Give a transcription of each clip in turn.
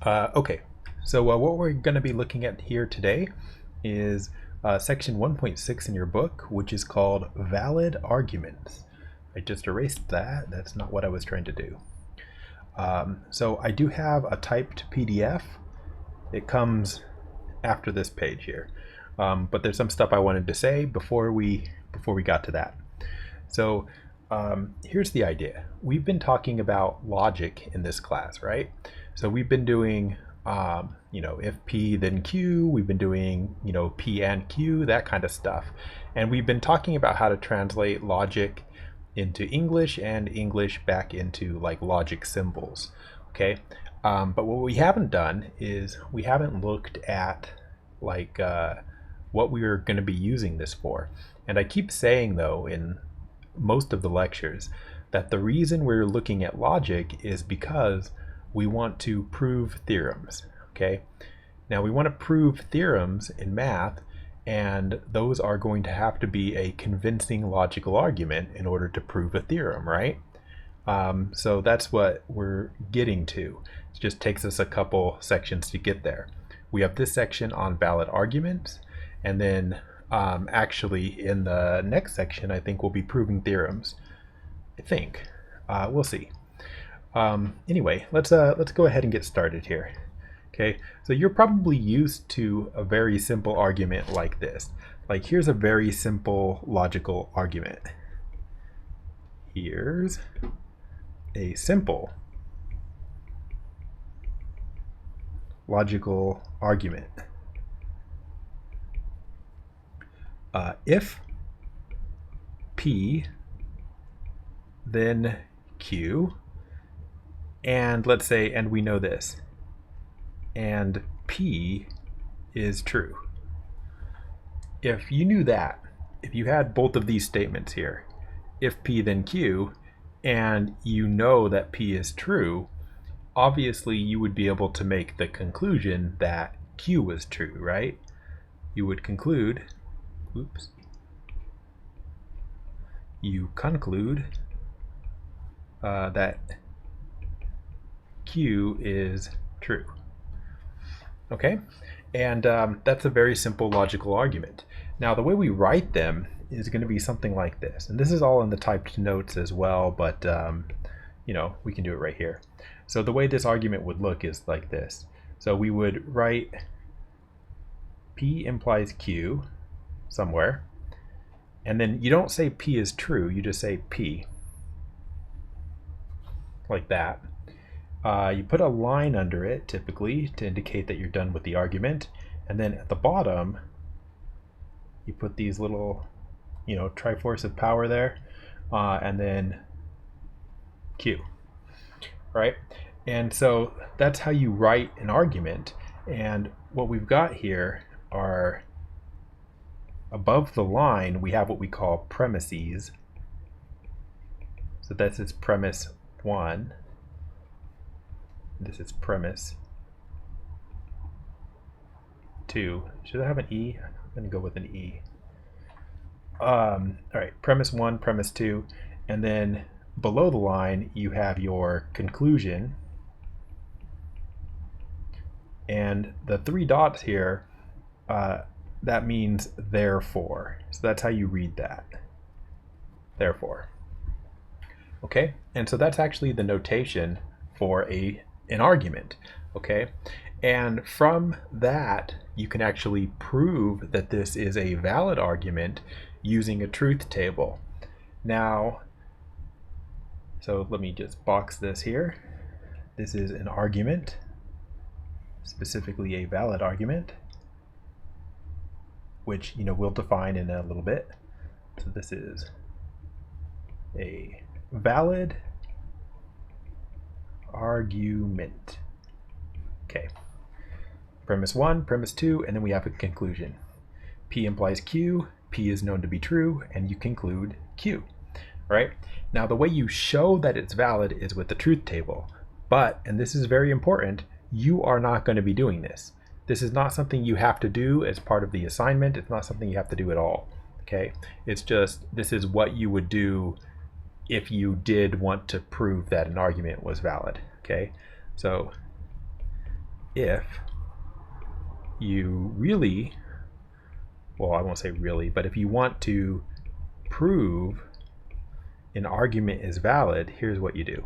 Okay, so what we're going to be looking at here today is section 1.6 in your book, which is called Valid Arguments. I just erased that. That's not what I was trying to do. So I do have a typed PDF. It comes after this page here, but there's some stuff I wanted to say before we got to that. So here's the idea. We've been talking about logic in this class, right? So we've been doing, if P then Q, we've been doing, P and Q, that kind of stuff. And we've been talking about how to translate logic into English and English back into like logic symbols, okay? But what we haven't done is we haven't looked at like what we are going to be using this for. And I keep saying though in most of the lectures that the reason we're looking at logic is because we want to prove theorems, okay? Now we want to prove theorems in math, and those are going to have to be a convincing logical argument in order to prove a theorem, right? So that's what we're getting to. It just takes us a couple sections to get there. We have this section on valid arguments, and then actually in the next section I think we'll be proving theorems. I think. We'll see. Anyway, let's go ahead and get started here. Okay, so you're probably used to a very simple argument like this. Like here's a very simple logical argument. Here's a simple logical argument. If P then Q, and let's say, and we know this, and P is true. If you knew that, if you had both of these statements here, if P then Q, and you know that P is true, obviously you would be able to make the conclusion that Q was true, right? You would conclude, you conclude that Q is true. Okay, and that's a very simple logical argument. Now the way we write them is going to be something like this, and this is all in the typed notes as well, but we can do it right here. So the way this argument would look is like this. So we would write P implies Q somewhere, and then you don't say P is true, you just say P, like that. You put a line under it typically to indicate that you're done with the argument, and then at the bottom you put these little triforce of power there, and then Q, right? And so that's how you write an argument. And what we've got here are, above the line we have what we call premises. So that's its premise 1. This is premise 2. Should I have an E? I'm going to go with an E. All right, premise 1, premise 2, and then below the line you have your conclusion, and the 3 dots here, that means therefore. So that's how you read that. Therefore. Okay, and so that's actually the notation for an argument, okay? And from that, you can actually prove that this is a valid argument using a truth table. Now, so let me just box this here. This is an argument, specifically a valid argument, which we'll define in a little bit. So this is a valid argument. Okay. Premise 1, premise 2, and then we have a conclusion. P implies Q, P is known to be true, and you conclude Q. Right? Now the way you show that it's valid is with the truth table. But, and this is very important, you are not going to be doing this. This is not something you have to do as part of the assignment. It's not something you have to do at all. Okay? It's just, this is what you would do if you did want to prove that an argument was valid. Okay? So if you really, well, I won't say really, but if you want to prove an argument is valid, here's what you do.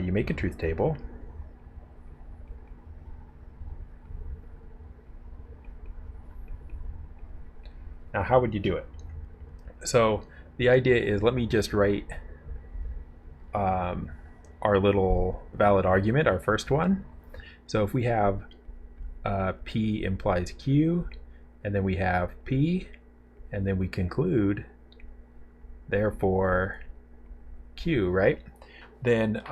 You make a truth table. Now, how would you do it? So the idea is, let me just write our little valid argument, our first one. So if we have P implies Q, and then we have P, and then we conclude, therefore Q, right? Then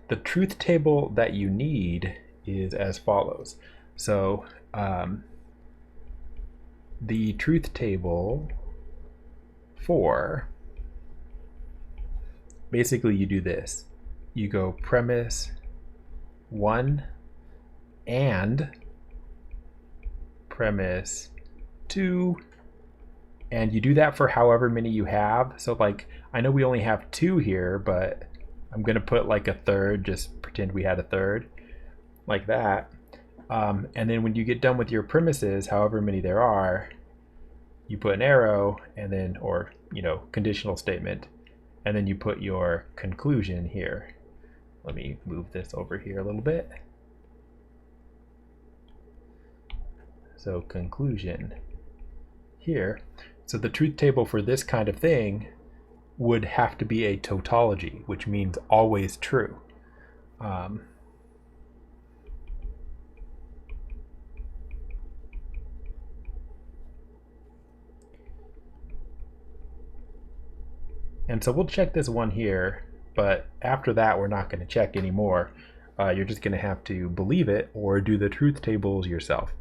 the truth table that you need is as follows. So the truth table for, basically you do this. You go premise 1 and premise 2, and you do that for however many you have. So like, I know we only have 2 here, but I'm gonna put like a third, just pretend we had a third, like that. And then when you get done with your premises, however many there are, you put an arrow, and then, or conditional statement, and then you put your conclusion here. Let me move this over here a little bit. So conclusion here. So the truth table for this kind of thing would have to be a tautology, which means always true. And so we'll check this one here, but after that we're not going to check anymore. You're just going to have to believe it or do the truth tables yourself.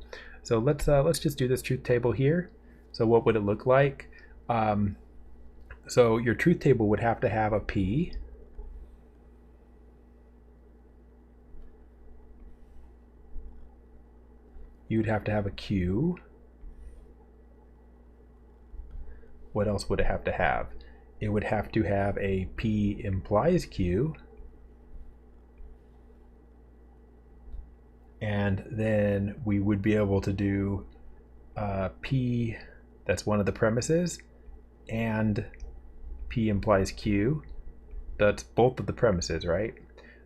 So let's just do this truth table here. So what would it look like? So your truth table would have to have a P, you would have to have a Q. What else would it have to have? It would have to have a P implies Q, and then we would be able to do P, that's one of the premises, and P implies Q, that's both of the premises, right?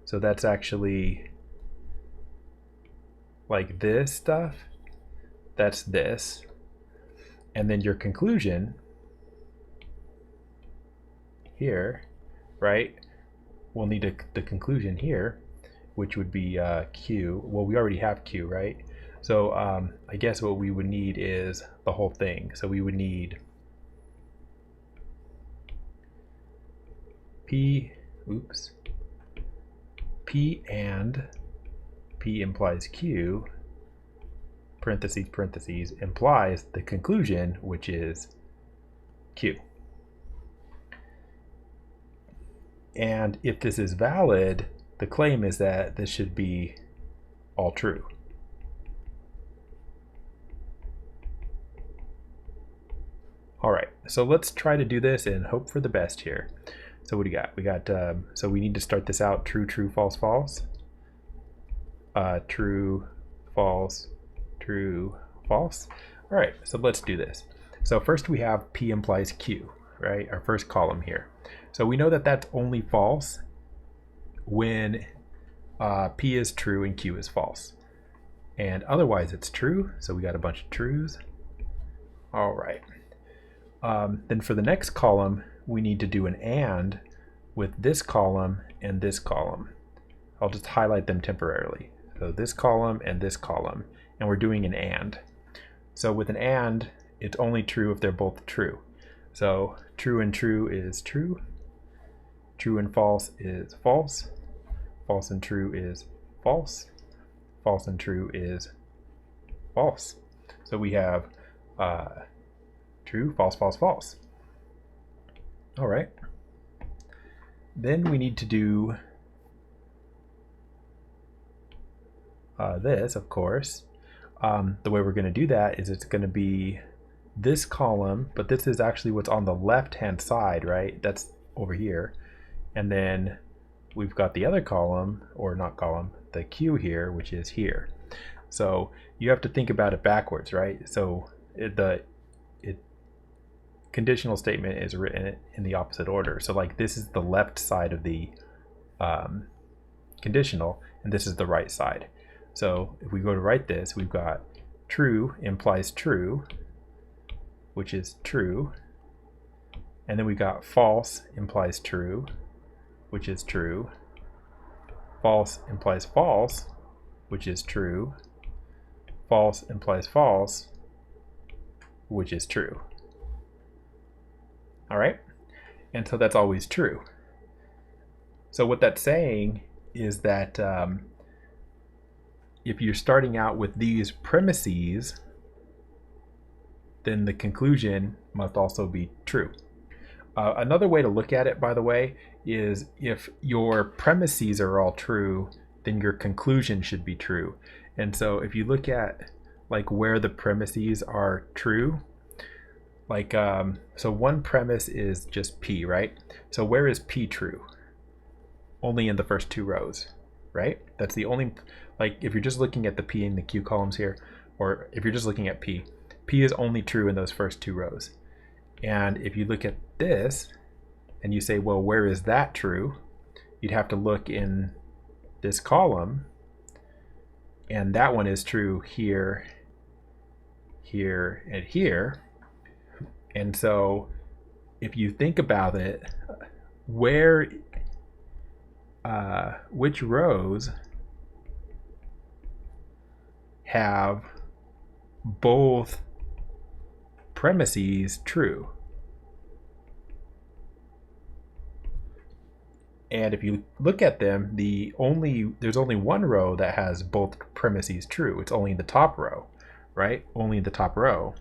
So that's actually like this stuff, that's this, and then your conclusion here, right? We'll need the conclusion here, which would be Q. Well, we already have Q, right? So I guess what we would need is the whole thing. So we would need P and P implies Q, parentheses, parentheses, implies the conclusion, which is Q. And if this is valid, the claim is that this should be all true. All right, so let's try to do this and hope for the best here. So what do you got? We got, so we need to start this out true, true, false, false. True, false, true, false. All right, so let's do this. So first we have P implies Q, right? Our first column here. So we know that that's only false when P is true and Q is false. And otherwise it's true, so we got a bunch of trues. All right. Then for the next column, we need to do an AND with this column and this column. I'll just highlight them temporarily. So this column and this column, and we're doing an AND. So with an AND, it's only true if they're both true. So true and true is true. True and false is false. False and true is false. False and true is false. So we have true, false, false, false. All right. Then we need to do this, of course. The way we're going to do that is it's going to be this column, but this is actually what's on the left-hand side, right? That's over here. And then we've got the other column, or not column, the Q here, which is here. So you have to think about it backwards, right? So conditional statement is written in the opposite order. So like this is the left side of the conditional, and this is the right side. So if we go to write this, we've got true implies true, which is true. And then we got false implies true, which is true. False implies false, which is true. False implies false, which is true. All right? And so that's always true. So what that's saying is that if you're starting out with these premises, then the conclusion must also be true. Another way to look at it, by the way, is if your premises are all true, then your conclusion should be true. And so if you look at like where the premises are true, like so one premise is just P, right? So where is P true? Only in the first two rows, right? That's the only, like if you're just looking at the P and the Q columns here, or if you're just looking at P is only true in those first two rows. And if you look at this and you say, well, where is that true? You'd have to look in this column, and that one is true here, here, and here. And so if you think about it, which rows have both premises true? And if you look at them, there's only one row that has both premises true. It's only the top row, right? Only the top row.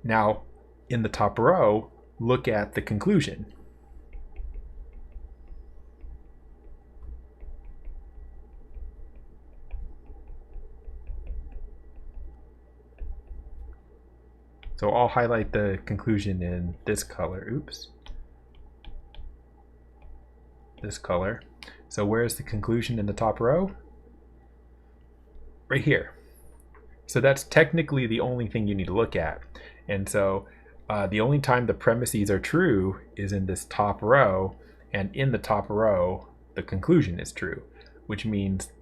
Now, in the top row, look at the conclusion. So I'll highlight the conclusion in this color. Oops. This color. So where's the conclusion in the top row? Right here. So that's technically the only thing you need to look at. And so the only time the premises are true is in this top row, and in the top row, the conclusion is true, which means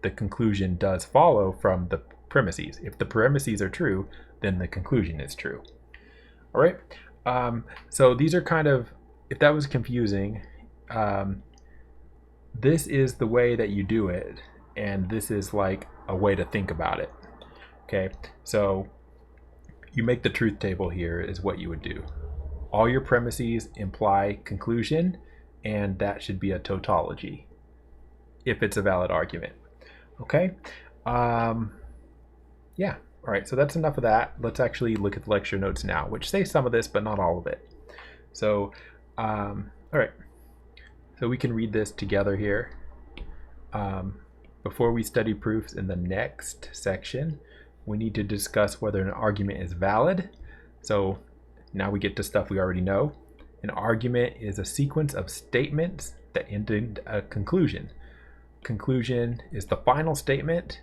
the conclusion does follow from the premises. If the premises are true, then the conclusion is true. All right. So these are kind of, if that was confusing, this is the way that you do it, and this is like a way to think about it. Okay, so you make the truth table here is what you would do. All your premises imply conclusion, and that should be a tautology if it's a valid argument. Okay, yeah, all right, so that's enough of that. Let's actually look at the lecture notes now, which say some of this, but not all of it. So, all right, so we can read this together here. Before we study proofs in the next section, we need to discuss whether an argument is valid. So now we get to stuff we already know. An argument is a sequence of statements that end in a conclusion. Conclusion is the final statement.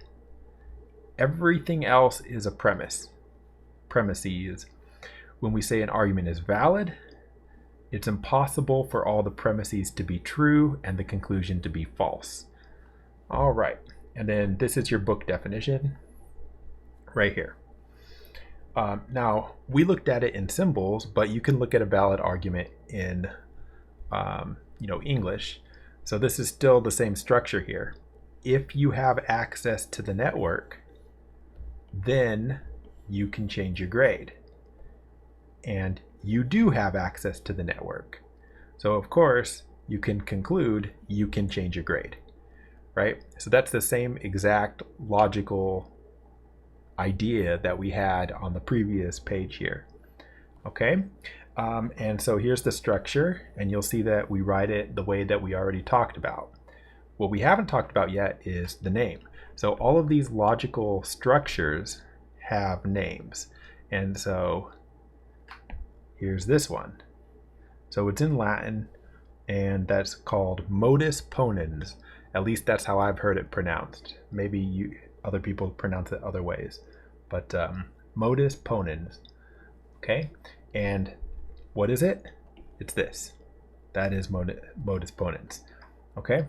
Everything else is a premise. Premises. When we say an argument is valid, it's impossible for all the premises to be true and the conclusion to be false. All right, and then this is your book definition right here. Now, we looked at it in symbols, but you can look at a valid argument in English. So this is still the same structure here. If you have access to the network, then you can change your grade. And you do have access to the network. So of course, you can conclude you can change your grade, right? So that's the same exact logical idea that we had on the previous page here. Okay, and so here's the structure, and you'll see that we write it the way that we already talked about. What we haven't talked about yet is the name. So all of these logical structures have names. And so here's this one. So it's in Latin, and that's called Modus Ponens. At least that's how I've heard it pronounced. Maybe other people pronounce it other ways. But Modus Ponens. Okay? And what is it? It's this. That is Modus Ponens. Okay?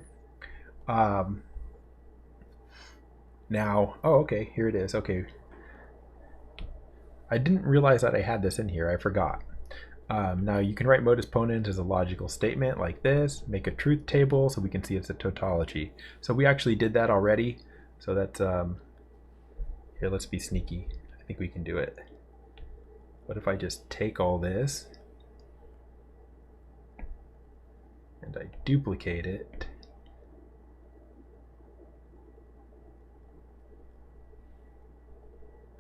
Now, oh, okay, here it is. Okay. I didn't realize that I had this in here. I forgot. Now you can write modus ponens as a logical statement like this, make a truth table so we can see it's a tautology. So we actually did that already. So that's, here, let's be sneaky. I think we can do it. What if I just take all this and I duplicate it?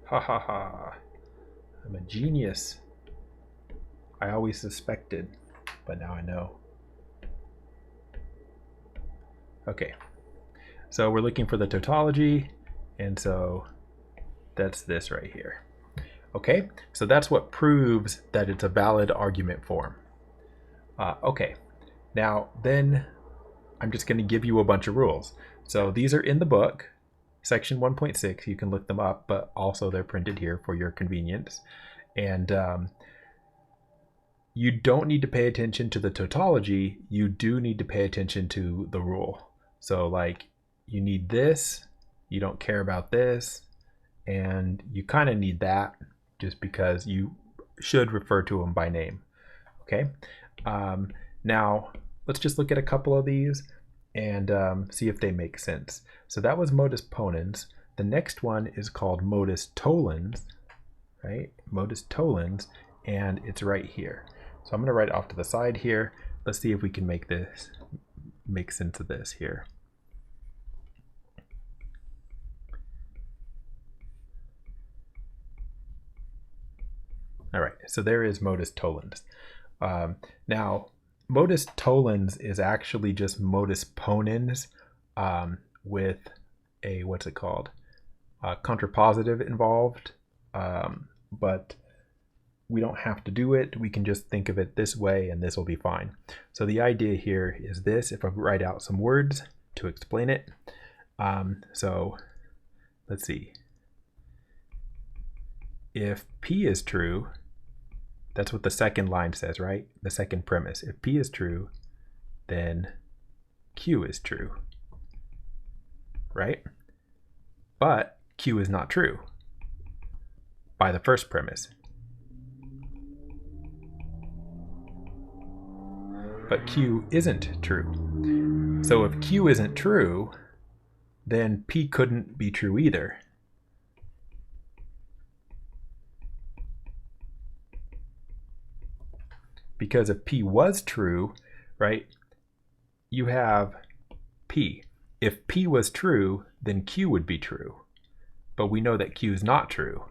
Ha ha ha. I'm a genius. I always suspected, but now I know. Okay, so we're looking for the tautology, and so that's this right here. Okay, so that's what proves that it's a valid argument form. Okay, now then I'm just going to give you a bunch of rules. So these are in the book, section 1.6. You can look them up, but also they're printed here for your convenience. And you don't need to pay attention to the tautology. You do need to pay attention to the rule. So like you need this, you don't care about this, and you kind of need that just because you should refer to them by name. Okay. Now let's just look at a couple of these and see if they make sense. So that was modus ponens. The next one is called modus tollens, right? Modus tollens, and it's right here. So I'm going to write it off to the side here. Let's see if we can make sense of this here. All right, so there is modus tollens. Now, modus tollens is actually just modus ponens with a, what's it called? Contrapositive involved, but we don't have to do it. We can just think of it this way and this will be fine. So the idea here is this, if I write out some words to explain it. So let's see. If P is true, that's what the second line says, right? The second premise. If P is true, then Q is true, right? But Q is not true by the first premise. But Q isn't true. So if Q isn't true, then P couldn't be true either. Because if P was true, right, you have P. If P was true, then Q would be true. But we know that Q is not true.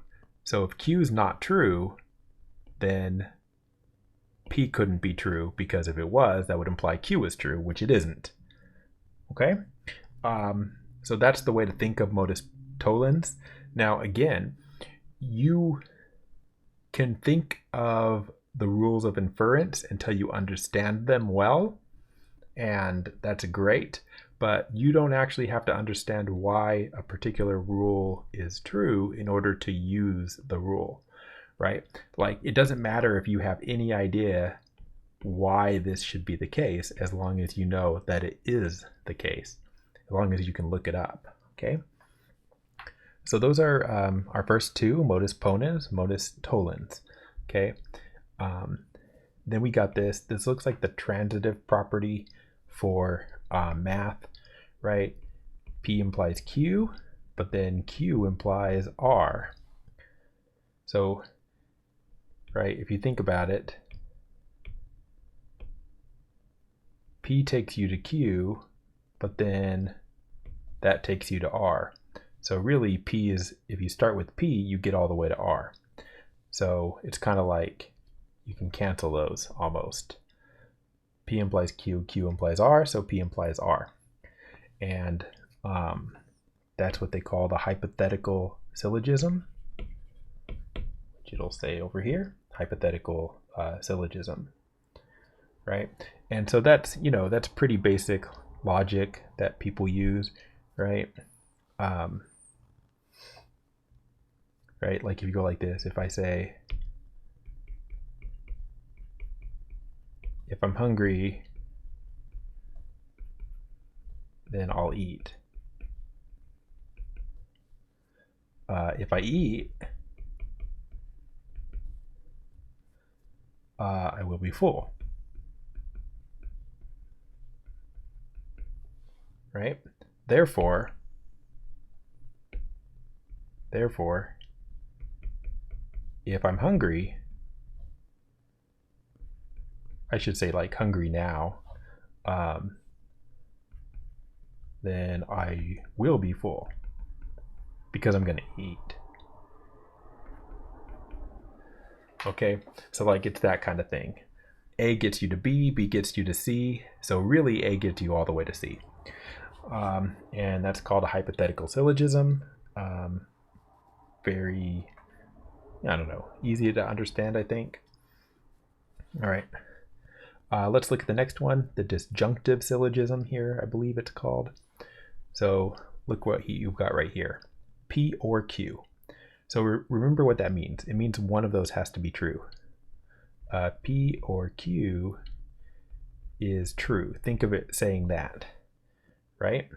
So if Q is not true, then P couldn't be true, because if it was, that would imply Q is true, which it isn't. Okay? So that's the way to think of modus tollens. Now, again, you can think of the rules of inference until you understand them well, and that's great, but you don't actually have to understand why a particular rule is true in order to use the rule, right? Like, it doesn't matter if you have any idea why this should be the case, as long as you know that it is the case, as long as you can look it up. Okay, so those are our first two: modus ponens, modus tollens. Okay, then we got this looks like the transitive property for math, right? P implies Q, but then Q implies R. So, right, if you think about it, P takes you to Q, but then that takes you to R. So really, P is, if you start with P, you get all the way to R. So it's kind of like you can cancel those almost. P implies Q, Q implies R, so P implies R. And That's what they call the hypothetical syllogism, which it'll say over here, hypothetical syllogism, right? And so that's, that's pretty basic logic that people use, right? Right, like if you go like this, if I say, if I'm hungry, then I'll eat. If I eat, I will be full. Right? Therefore, if I'm hungry, I should say like hungry now, then I will be full because I'm going to eat. Okay, so like it's that kind of thing. A gets you to B, B gets you to C, so really A gets you all the way to C. And that's called a hypothetical syllogism. Very, I don't know, easy to understand, I think. All right, let's look at the next one, the disjunctive syllogism here, I believe it's called. So look what you've got right here, P or Q. So remember what that means. It means one of those has to be true. P or Q is true. Think of it saying that, right?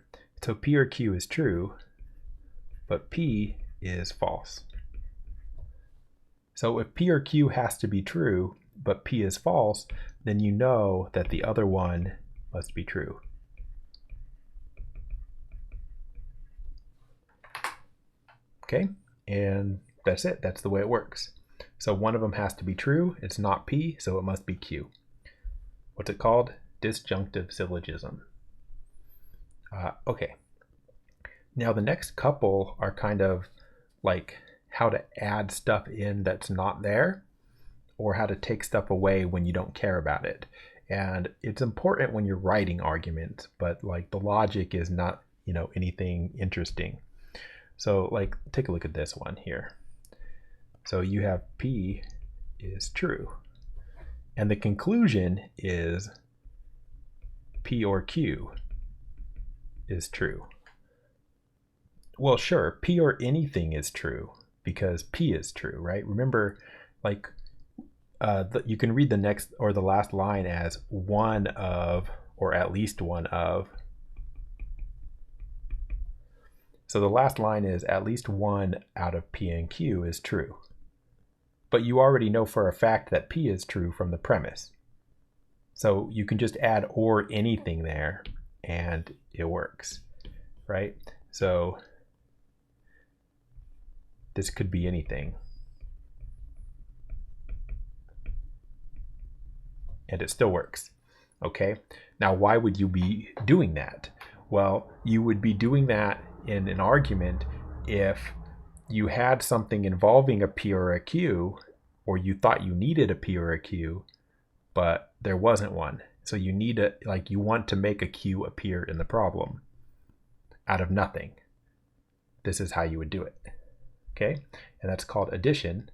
So P or Q is true, but P is false. So if P or Q has to be true, but P is false, then you know that the other one must be true. Okay, and that's it. That's the way it works. So one of them has to be true. It's not P, so it must be Q. What's it called? Disjunctive syllogism. Okay. Now the next couple are kind of like how to add stuff in that's not there, or how to take stuff away when you don't care about it. And it's important when you're writing arguments, but like the logic is not, anything interesting. So like, take a look at this one here. So you have P is true, and the conclusion is P or Q is true. Well, sure, P or anything is true because P is true, right? Remember, like, you can read the next or the last line as one of, or at least one of. So the last line is at least one out of P and Q is true. But you already know for a fact that P is true from the premise. So you can just add or anything there and it works, right? So this could be anything. And it still works, okay? Now, why would you be doing that? Well, you would be doing that in an argument if you had something involving a P or a Q, or you thought you needed a P or a Q, but there wasn't one. So you need you want to make a Q appear in the problem out of nothing. This is how you would do it, okay? And that's called addition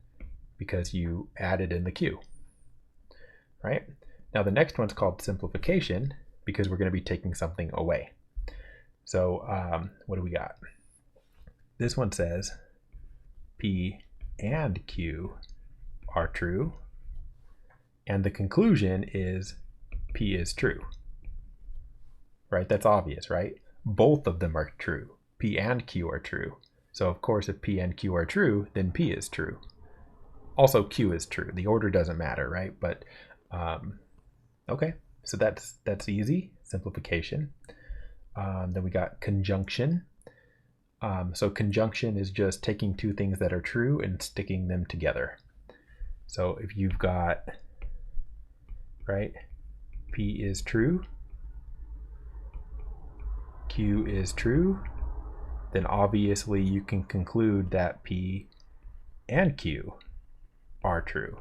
because you added in the Q, right? Now the next one's called simplification because we're going to be taking something away. So what do we got? This one says P and Q are true, and the conclusion is P is true, right? That's obvious, right? Both of them are true. P and Q are true. So of course, if P and Q are true, then P is true. Also, Q is true. The order doesn't matter, right? But okay, so that's easy, simplification. Then we got conjunction. So conjunction is just taking two things that are true and sticking them together. So if you've got, right, P is true, Q is true, then obviously you can conclude that P and Q are true.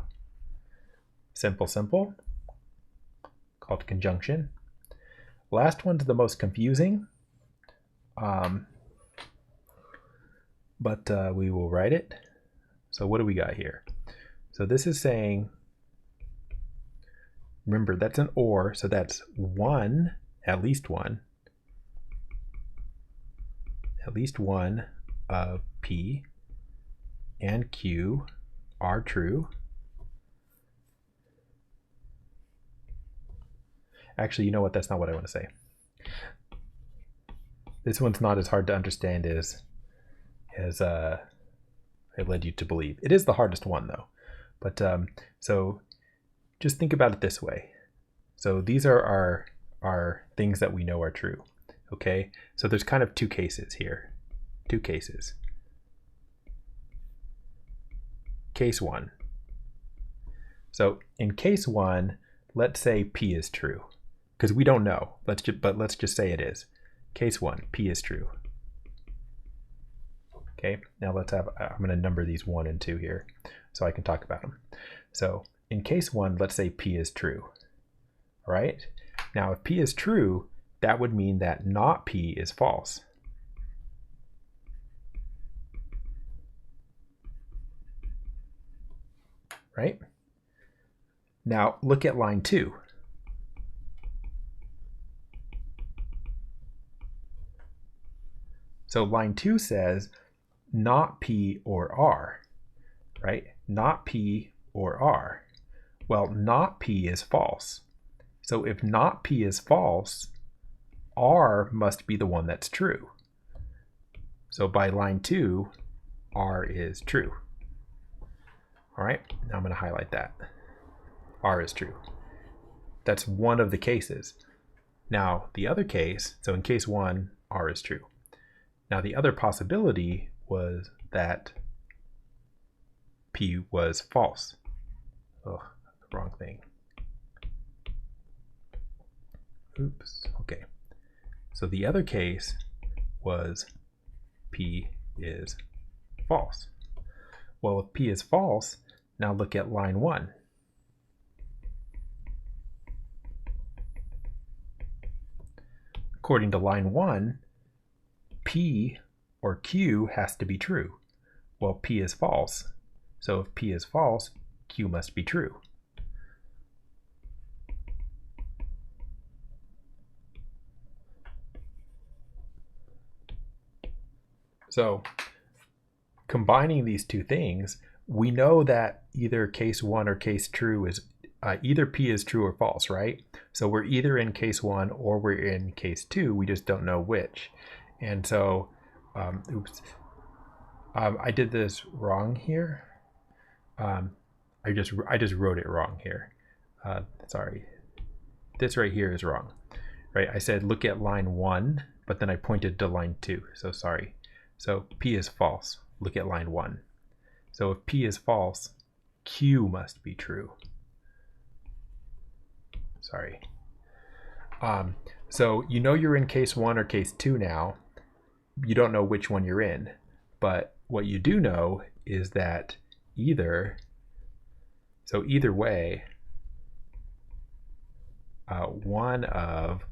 Simple, simple, called conjunction. Last one's the most confusing. but we will write it. So what do we got here? So this is saying, remember that's an or, so that's one, at least one of P and Q are true. Actually, you know what? That's not what I want to say. This one's not as hard to understand as I led you to believe. It is the hardest one though. But so just think about it this way. So these are our things that we know are true. Okay, so there's kind of two cases here. Two cases. Case one. So in case one, let's say P is true, because we don't know. But let's just say it is. Case one, P is true. Okay, now let's have, I'm going to number these 1 and 2 here so I can talk about them. So in case one, let's say P is true. All right, now if P is true, that would mean that not P is false. Right? Now look at line 2. So line 2 says not P or R, right? Not P or R. Well, not P is false. So if not P is false, R must be the one that's true. So by line 2, R is true. All right, now I'm going to highlight that. R is true. That's one of the cases. Now the other case, so in case 1, R is true. Now the other possibility was that P was false. Oh, wrong thing. Oops, okay. So the other case was P is false. Well, if P is false, now look at line 1. According to line 1, P or Q has to be true. Well, P is false. So if P is false, Q must be true. So combining these two things, we know that either case 1 or case true is either P is true or false, right? So we're either in case 1 or we're in case 2. We just don't know which. And so, oops, I did this wrong here. I just wrote it wrong here. Sorry, this right here is wrong, right? I said look at line 1, but then I pointed to line 2. So sorry. So P is false. Look at line 1. So if P is false, Q must be true. Sorry. So you know you're in case 1 or case 2 now. You don't know which one you're in, but what you do know is that either way, one of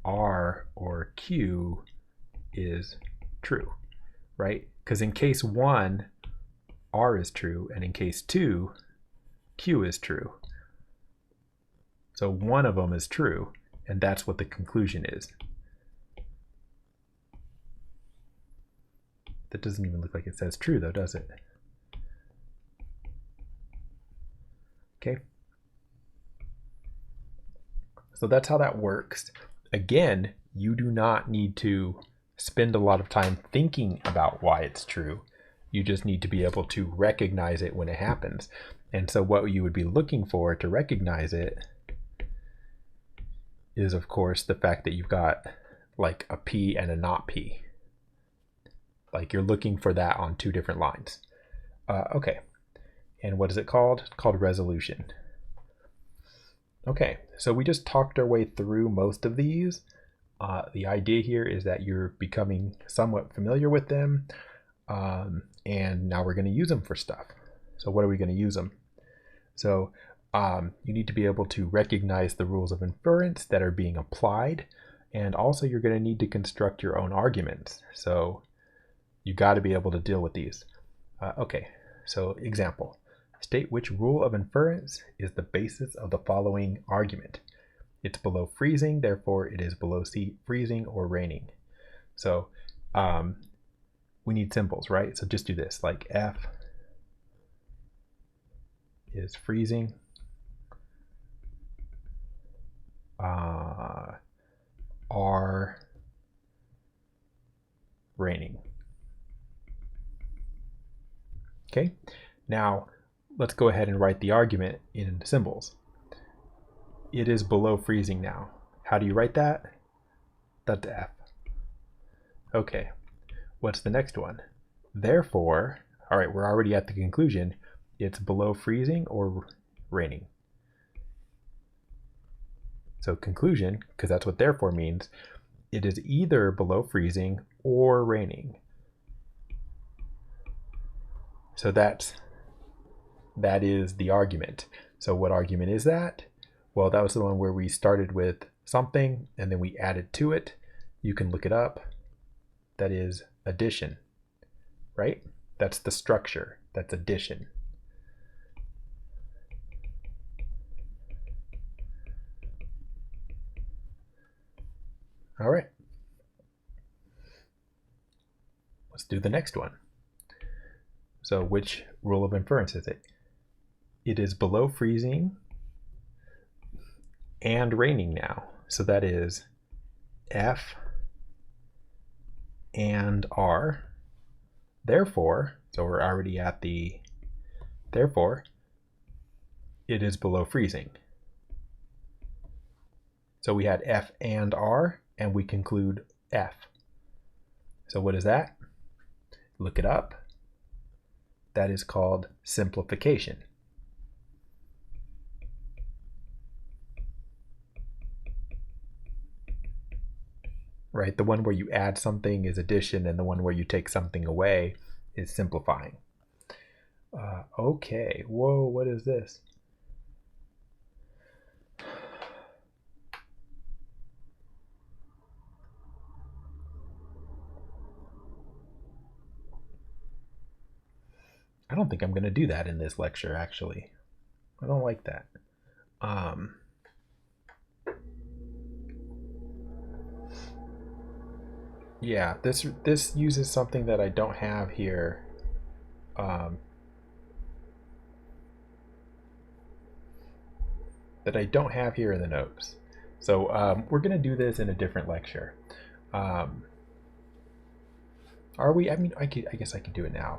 R or Q is true, right? Because in case 1, R is true, and in case 2, Q is true. So one of them is true, and that's what the conclusion is. That doesn't even look like it says true though, does it? Okay. So that's how that works. Again, you do not need to spend a lot of time thinking about why it's true. You just need to be able to recognize it when it happens. And so what you would be looking for to recognize it is, of course, the fact that you've got like a P and a not P. Like you're looking for that on 2 different lines. Okay, and what is it called? It's called resolution. Okay, so we just talked our way through most of these. The idea here is that you're becoming somewhat familiar with them, and now we're going to use them for stuff. So what are we going to use them? So you need to be able to recognize the rules of inference that are being applied, and also you're going to need to construct your own arguments. So You got to be able to deal with these. Okay, so example. State which rule of inference is the basis of the following argument. It's below freezing, therefore it is below freezing or raining. So we need symbols, right? So just do this, like F is freezing. R raining. Okay, now let's go ahead and write the argument in symbols. It is below freezing now. How do you write that? That's F. Okay, what's the next one? Therefore, all right, we're already at the conclusion. It's below freezing or raining. So conclusion, because that's what therefore means, it is either below freezing or raining. So that is the argument. So what argument is that? Well, that was the one where we started with something and then we added to it. You can look it up. That is addition, right? That's the structure. That's addition. All right. Let's do the next one. So which rule of inference is it? It is below freezing and raining now. So that is F and R. Therefore, so we're already at the therefore, it is below freezing. So we had F and R, and we conclude F. So what is that? Look it up. That is called simplification. Right? The one where you add something is addition, and the one where you take something away is simplifying. Okay, whoa, what is this? I don't think I'm going to do that in this lecture, actually. I don't like that. Yeah, this uses something that I don't have here. That I don't have here in the notes. So we're going to do this in a different lecture. Are we? I mean, I guess I could do it now.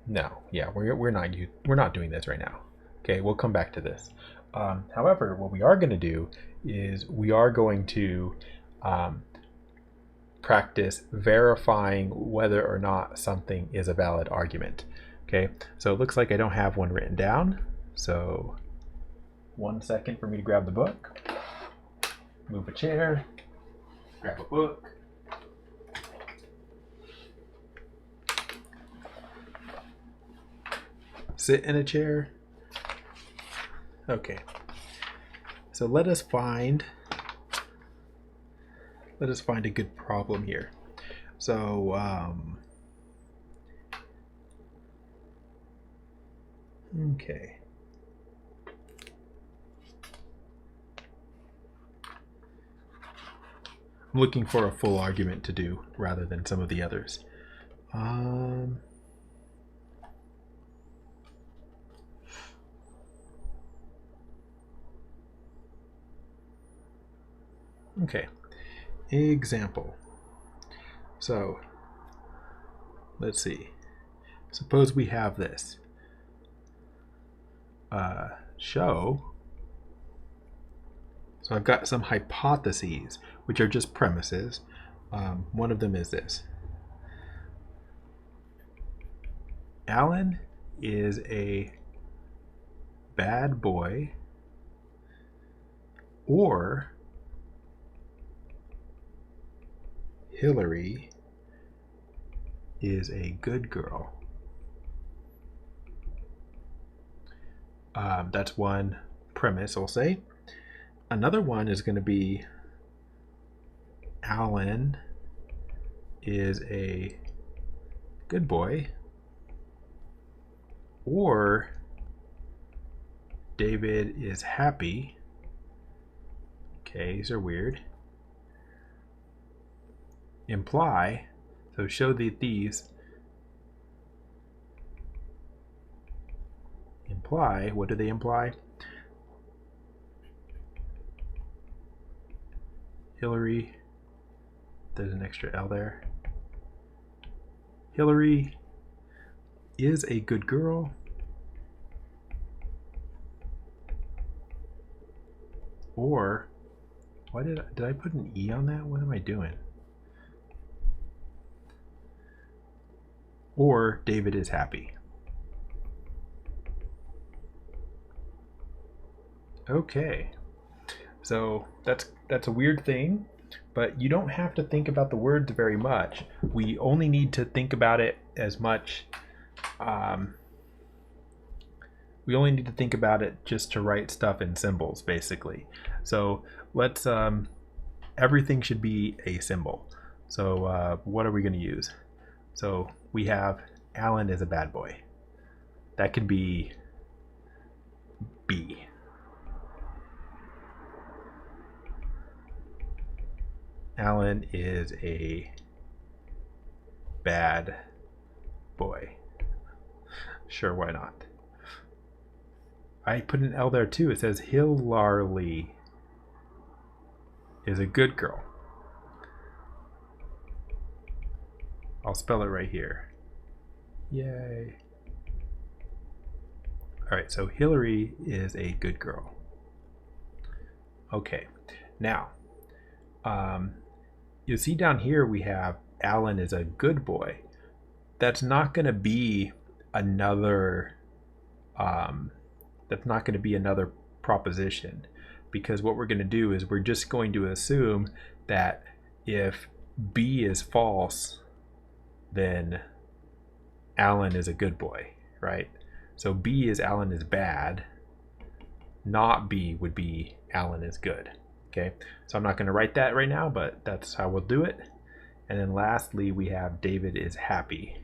No, yeah, we're not doing this right now. Okay, we'll come back to this. However, what we are going to do is we are going to practice verifying whether or not something is a valid argument. Okay, so it looks like I don't have one written down. So 1 second for me to grab the book, move a chair, grab a book. Sit in a chair. Okay. So let us find a good problem here. So okay. I'm looking for a full argument to do rather than some of the others. Okay, example. So let's see. Suppose we have this. Show. So I've got some hypotheses, which are just premises. One of them is this. Alan is a bad boy, or Hillary is a good girl. That's one premise, I'll say. Another one is going to be Alan is a good boy, or David is happy. Okay, these are weird. Imply, so show that these imply, what do they imply? Hillary, there's an extra L there. Hillary is a good girl. Or, why did I put an E on that? What am I doing? Or David is happy. Okay, so that's a weird thing, but you don't have to think about the words very much. We only need to think about it as much. We only need to think about it just to write stuff in symbols, basically. So let's everything should be a symbol. So what are we going to use? So we have Alan is a bad boy. That could be B. Alan is a bad boy. Sure, why not? I put an L there too. It says Hillary is a good girl. I'll spell it right here. Yay. All right, so Hillary is a good girl. Okay, now you see down here we have Alan is a good boy. That's not going to be another proposition, because what we're going to do is we're just going to assume that if B is false, then Alan is a good boy, right? So B is Alan is bad, not B would be Alan is good. Okay, so I'm not going to write that right now, but that's how we'll do it. And then lastly, we have David is happy.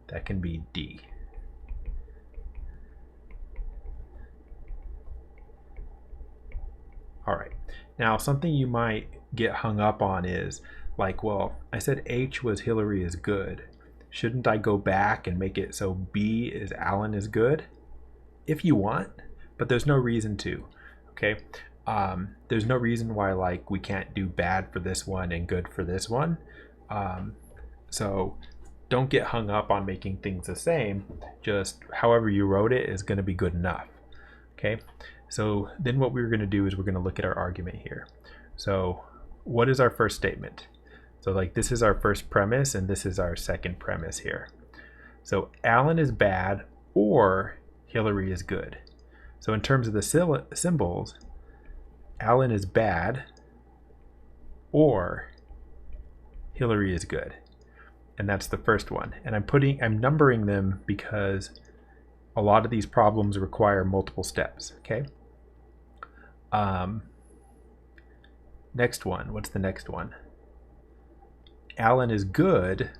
That can be D. All right, now something you might get hung up on is like, well, I said H was Hillary is good. Shouldn't I go back and make it so B is Alan is good? If you want, but there's no reason to, okay? There's no reason why like we can't do bad for this one and good for this one. So don't get hung up on making things the same. Just however you wrote it is going to be good enough. Okay, so then what we're going to do is we're going to look at our argument here. So what is our first statement? So like this is our first premise and this is our second premise here. So Alan is bad or Hillary is good. So in terms of the symbols, Alan is bad or Hillary is good. And that's the first one. And I'm numbering them because a lot of these problems require multiple steps, okay? Next one, what's the next one? Alan is good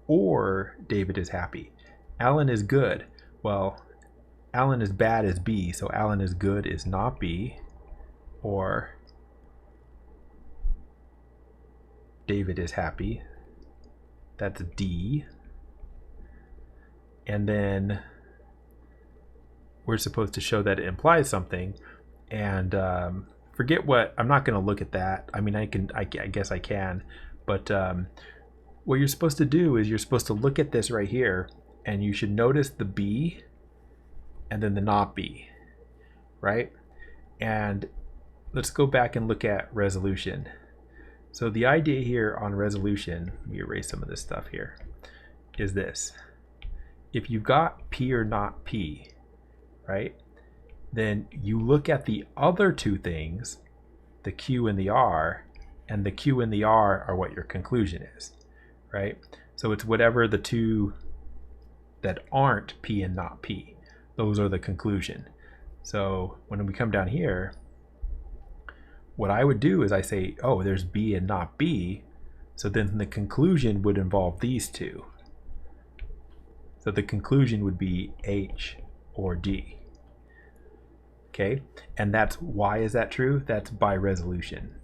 or David is happy. Alan is good. Well, Alan is bad is B, so Alan is good is not B, or David is happy. That's D. And then we're supposed to show that it implies something, and forget what, I'm not going to look at that. I mean, I guess I can, but what you're supposed to do is you're supposed to look at this right here, and you should notice the B and then the not B, right? And let's go back and look at resolution. So the idea here on resolution, let me erase some of this stuff here, is this. If you've got P or not P, right, then you look at the other two things, the Q and the R, and the Q and the R are what your conclusion is, right? So it's whatever the two that aren't P and not P. Those are the conclusion. So when we come down here, what I would do is I say, oh, there's B and not B. So then the conclusion would involve these two. So the conclusion would be H or D. Okay, and that's why is that true? That's by resolution.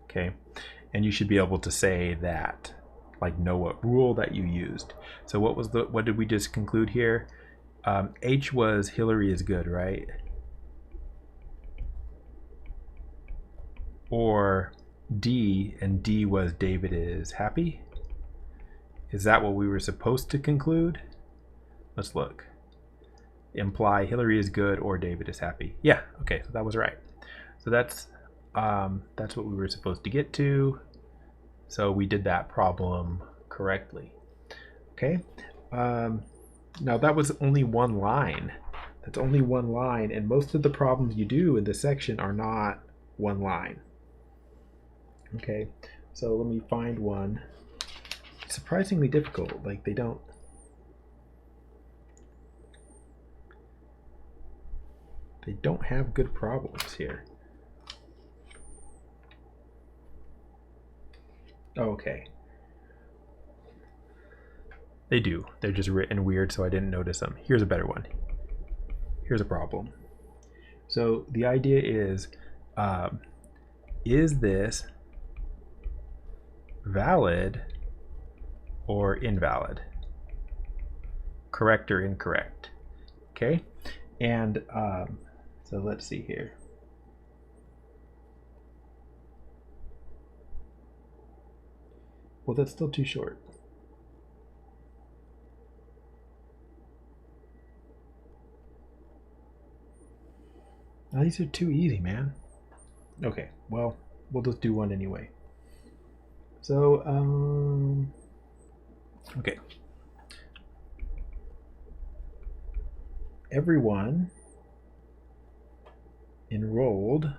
Okay, and you should be able to say that, like know what rule that you used. So what did we just conclude here? H was Hillary is good, right? Or D, and D was David is happy? Is that what we were supposed to conclude? Let's look. Imply Hillary is good or David is happy. Yeah, okay, so that was right. So that's what we were supposed to get to. So we did that problem correctly. Okay. Now that was only one line. That's only one line, and most of the problems you do in this section are not one line. Okay, so let me find one. It's surprisingly difficult. Like they don't have good problems here. Okay. They do. They're just written weird, so I didn't notice them. Here's a better one. Here's a problem. So the idea is this valid or invalid? Correct or incorrect? Okay. And so let's see here. Well, that's still too short. Now, these are too easy, man. Okay, well, we'll just do one anyway. So, okay. Everyone enrolled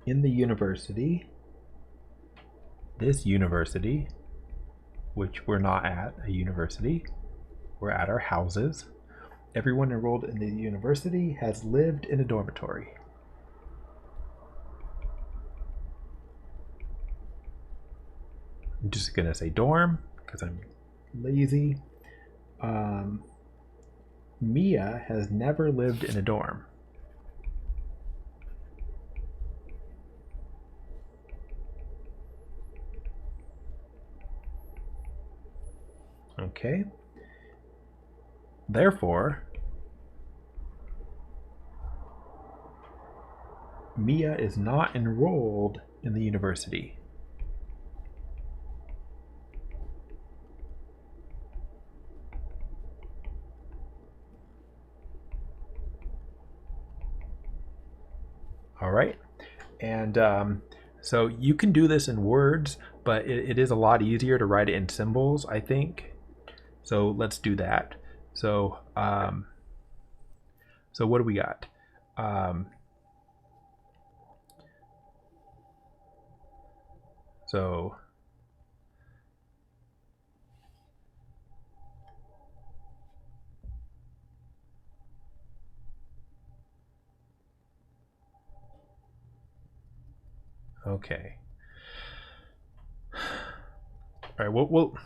in the university, this university, which we're not at a university, we're at our houses. Everyone enrolled in the university has lived in a dormitory. I'm just gonna say dorm because I'm lazy. Mia has never lived in a dorm. Okay. Therefore, Mia is not enrolled in the university. All right. And so you can do this in words, but it is a lot easier to write it in symbols, I think. So let's do that. So, so what do we got? So okay. All right. Well,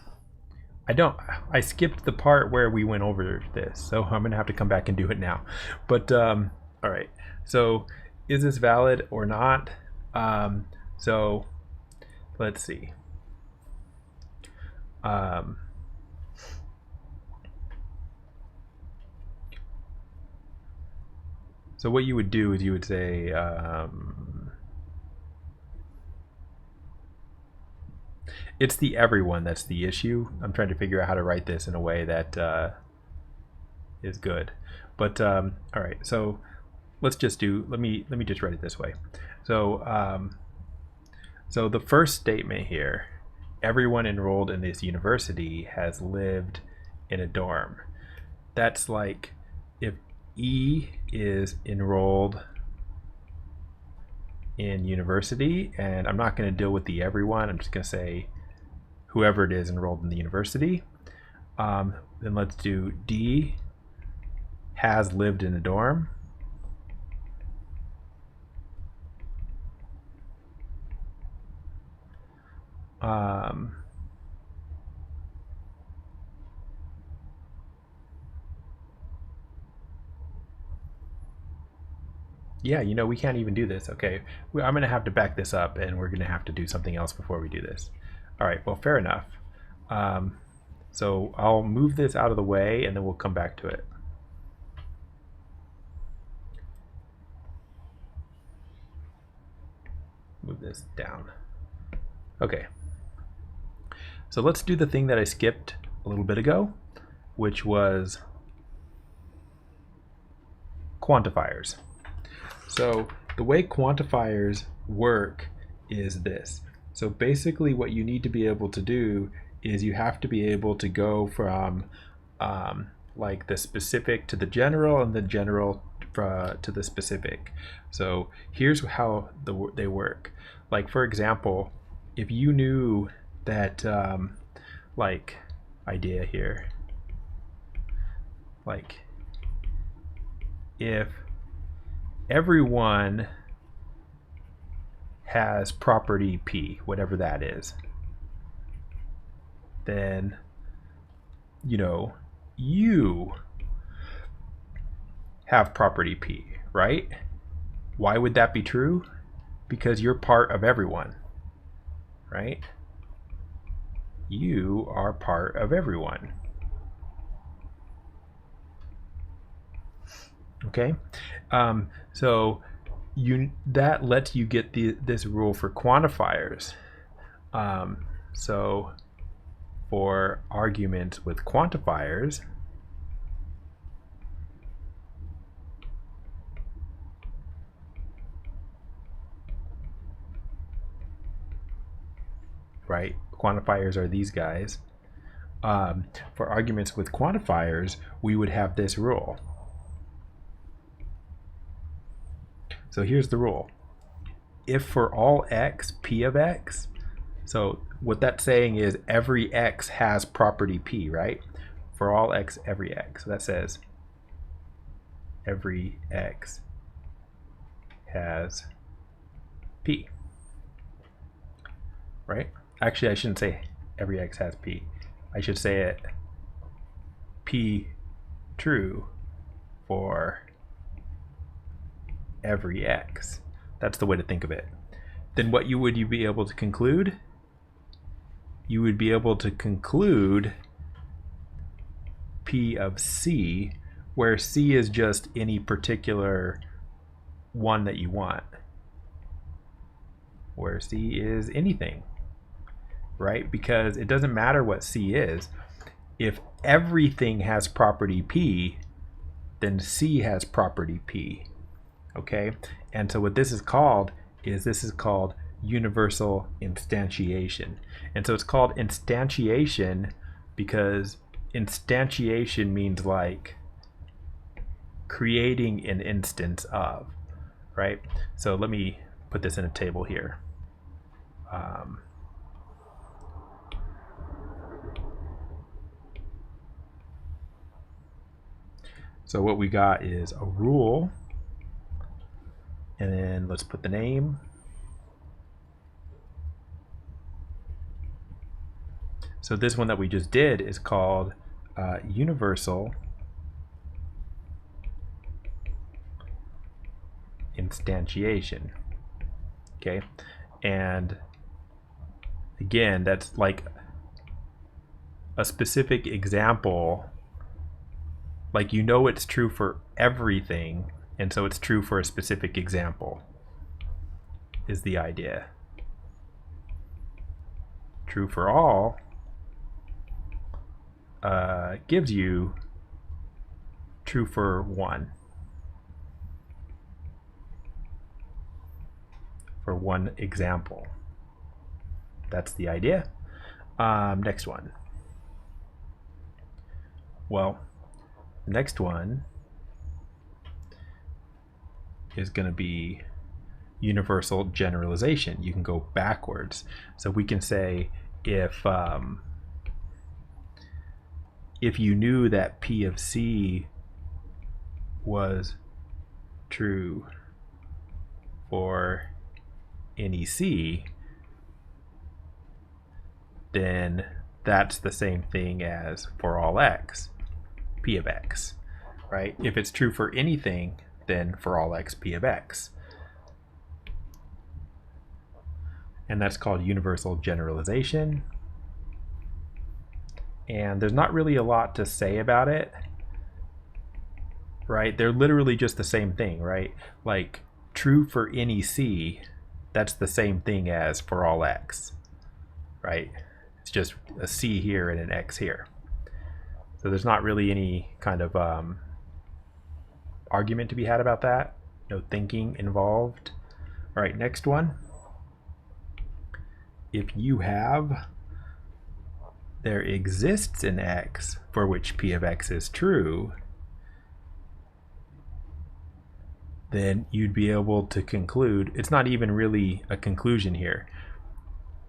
I skipped the part where we went over this, so I'm gonna have to come back and do it now. But all right. So is this valid or not? So let's see. So what you would do is you would say it's the everyone that's the issue. I'm trying to figure out how to write this in a way that is good. But all right, so let's just do. Let me just write it this way. So so the first statement here: everyone enrolled in this university has lived in a dorm. That's like if E is enrolled in university, and I'm not going to deal with the everyone. I'm just going to say whoever it is enrolled in the university. Then let's do D has lived in a dorm. Yeah, you know, we can't even do this. Okay, I'm going to have to back this up, and we're going to have to do something else before we do this. All right, well, fair enough. So I'll move this out of the way, and then we'll come back to it. Move this down. Okay. So let's do the thing that I skipped a little bit ago, which was quantifiers. So the way quantifiers work is this. So basically what you need to be able to do is you have to be able to go from like the specific to the general and the general to the specific. So here's how they work. Like, for example, if you knew that like idea here, like if everyone has property P, whatever that is, then you know you have property P, right? Why would that be true? Because you're part of everyone, right? You are part of everyone. Okay, so that lets you get this rule for quantifiers. So for arguments with quantifiers, right? Quantifiers are these guys. For arguments with quantifiers, we would have this rule. So here's the rule. If for all x, P of x, so what that's saying is every x has property P, right? For all x, every x. So that says every x has P, right? Actually, I shouldn't say every x has P. I should say it P true for every x. That's the way to think of it. Then what would you be able to conclude? You would be able to conclude P of C, where C is just any particular one that you want, where C is anything, right? Because it doesn't matter what C is. If everything has property P, then C has property P. Okay, and so what this is called universal instantiation. And so it's called instantiation because instantiation means like creating an instance of, right? So let me put this in a table here. So what we got is a rule, and then let's put the name. So this one that we just did is called universal instantiation. Okay, and again, that's like a specific example. Like, you know, it's true for everything, and so it's true for a specific example is the idea. True for all gives you true for one. For one example. That's the idea. Next one. Well, the next one is going to be universal generalization. You can go backwards. So we can say if you knew that P of C was true for any C, then that's the same thing as for all x, P of x, right? If it's true for anything, then for all x, P of x. And that's called universal generalization. And there's not really a lot to say about it, right? They're literally just the same thing, right? Like true for any C, that's the same thing as for all x, right? It's just a C here and an x here. So there's not really any kind of argument to be had about that. No thinking involved. All right, next one. If you have there exists an x for which P of x is true, then you'd be able to conclude, it's not even really a conclusion here.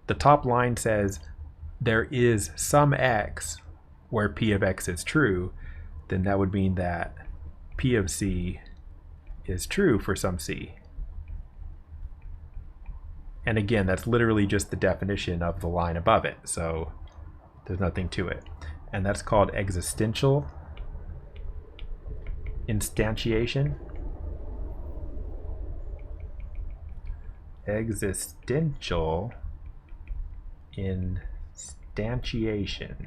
The top line says there is some x where P of x is true, then that would mean that P of C is true for some C. And again, that's literally just the definition of the line above it, so there's nothing to it. And that's called existential instantiation. Existential instantiation.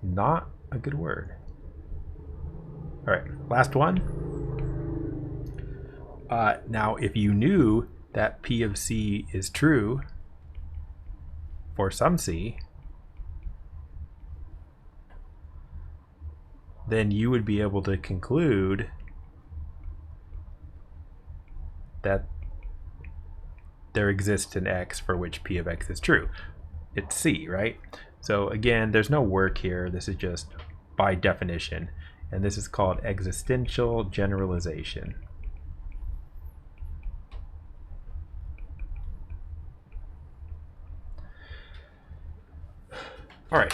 Not a good word. All right, last one. Now, if you knew that P of C is true for some C, then you would be able to conclude that there exists an x for which P of x is true. It's C, right? So again, there's no work here. This is just by definition. And this is called existential generalization. All right.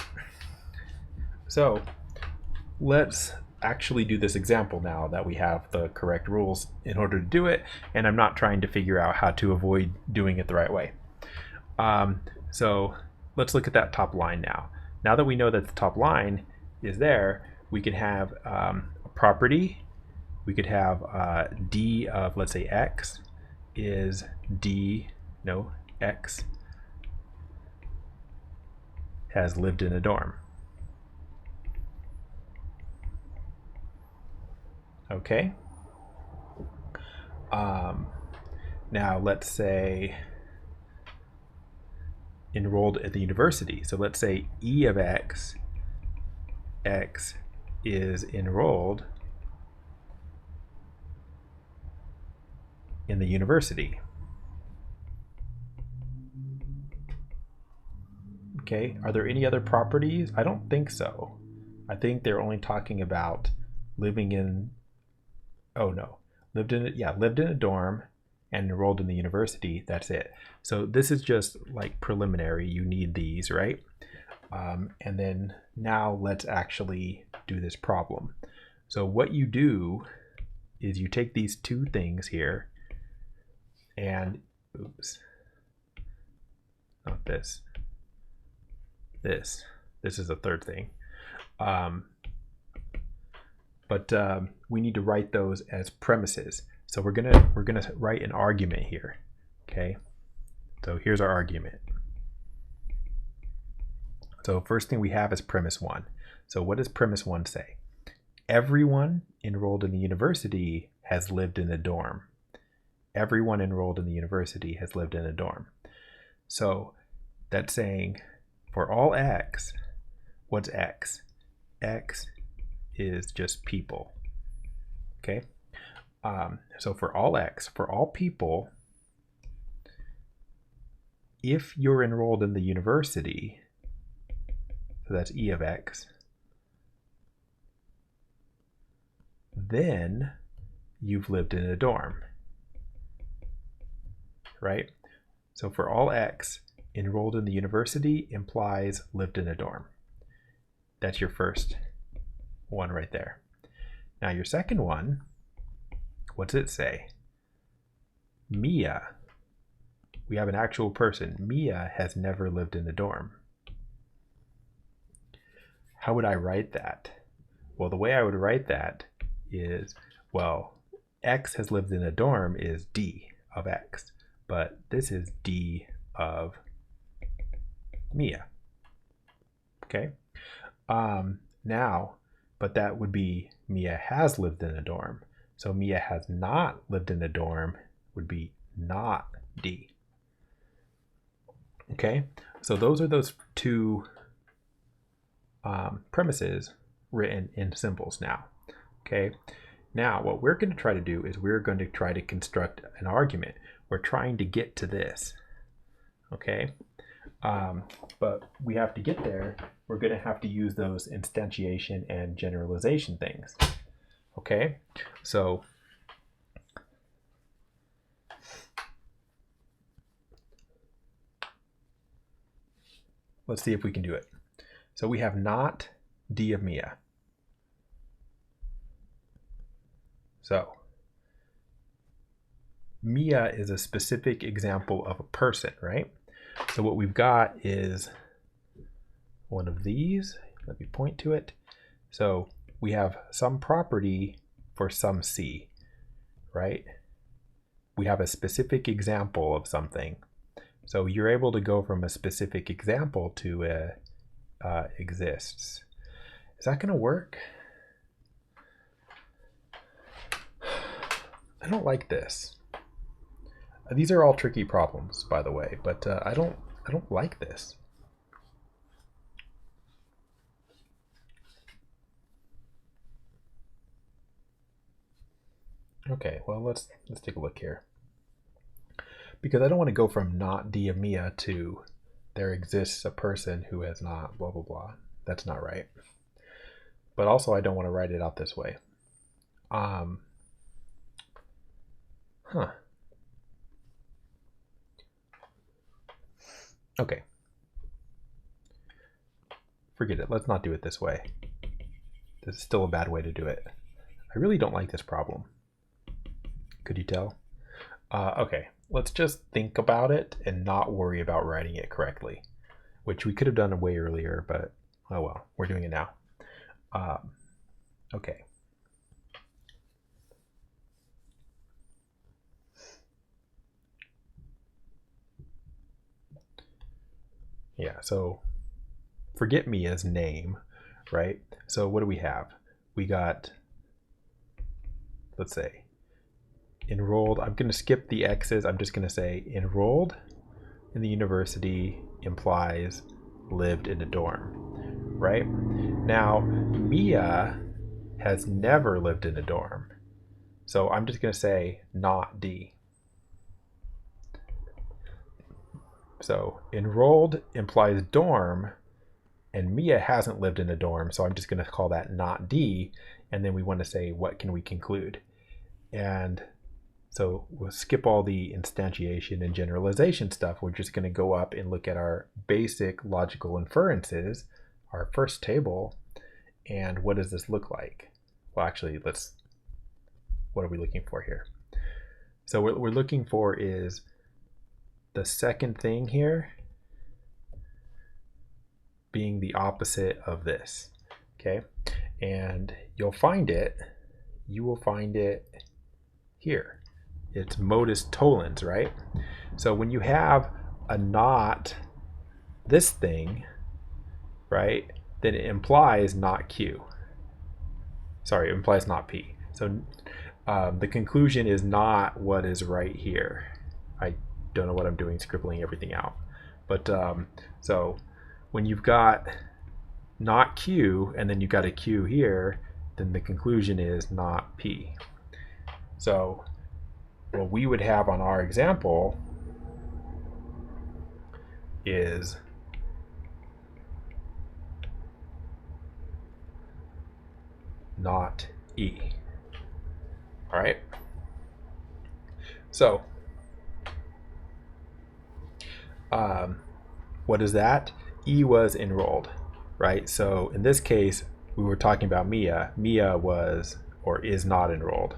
So let's actually do this example now that we have the correct rules in order to do it, and I'm not trying to figure out how to avoid doing it the right way. So let's look at that top line now. Now that we know that the top line is there, we can have a property. We could have d of, let's say, x is x has lived in a dorm. Okay. Now let's say enrolled at the university. So let's say E of x is enrolled in the university. Okay, are there any other properties? I don't think so. I think they're only talking about living in, oh no, lived in a dorm and enrolled in the university. That's it. So this is just like preliminary. You need these, right? And then now let's actually do this problem. So what you do is you take these two things here and, oops, not this. This is a third thing. But we need to write those as premises. So we're gonna write an argument here. Okay. So here's our argument. So first thing we have is premise 1. So what does premise 1 say? Everyone enrolled in the university has lived in a dorm. Everyone enrolled in the university has lived in a dorm. So that's saying for all x, what's x? X is just people. Okay. So for all x, for all people, if you're enrolled in the university, so that's E of x, then you've lived in a dorm, right? So for all x, enrolled in the university implies lived in a dorm. That's your first one right there. Now your second one, what does it say? Mia. We have an actual person. Mia has never lived in a dorm. How would I write that? Well, the way I would write that is, well, x has lived in a dorm is d of x, but this is d of Mia. Okay. Now, but that would be Mia has lived in a dorm. So Mia has not lived in a dorm would be not d. Okay, so those are those two premises written in symbols now. Okay, now what we're going to try to do is we're going to try to construct an argument. We're trying to get to this. Okay, but we have to get there. We're going to have to use those instantiation and generalization things. Okay, so let's see if we can do it. So we have not d of Mia. So Mia is a specific example of a person, right? So what we've got is one of these. Let me point to it. So we have some property for some c, right? We have a specific example of something. So you're able to go from a specific example to a exists. Is that going to work? I don't like this. These are all tricky problems, by the way, but I don't like this. Okay, well let's take a look here. Because I don't want to go from not d of Mia to there exists a person who has not blah blah blah. That's not right. But also I don't want to write it out this way. Okay. Forget it. Let's not do it this way. This is still a bad way to do it. I really don't like this problem. Could you tell? Okay, let's just think about it and not worry about writing it correctly, which we could have done way earlier, but oh well, we're doing it now. Okay. Yeah, so forget Mia's name, right? So what do we have? We got, let's say, enrolled. I'm going to skip the X's. I'm just going to say enrolled in the university implies lived in a dorm, right? Now, Mia has never lived in a dorm. So I'm just going to say not D. So enrolled implies dorm, and Mia hasn't lived in a dorm, so I'm just going to call that not D, and then we want to say what can we conclude. And so we'll skip all the instantiation and generalization stuff. We're just going to go up and look at our basic logical inferences, our first table, and what does this look like? Well, actually, what are we looking for here? So what we're looking for is the second thing here being the opposite of this, okay? And you will find it here. It's Modus Tollens, right? So when you have a not this thing, right, then it implies not Q. Sorry, it implies not P. So the conclusion is not what is right here. I don't know what I'm doing, scribbling everything out. But so when you've got not Q and then you've got a Q here, then the conclusion is not P. So what we would have on our example is not E. All right. So, what is that? E was enrolled, right? So in this case, we were talking about Mia. Mia was or is not enrolled.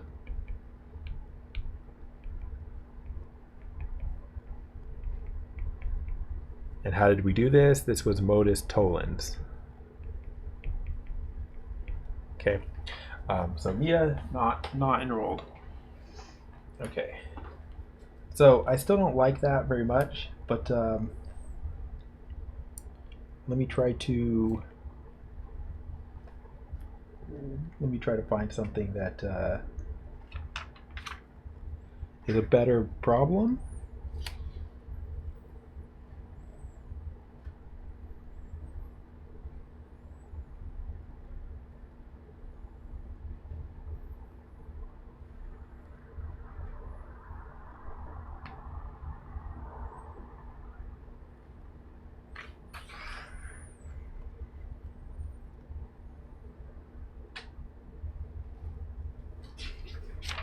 And how did we do this? This was Modus Tollens. Okay, so Mia not enrolled. Okay, so I still don't like that very much, but let me try to find something that is a better problem.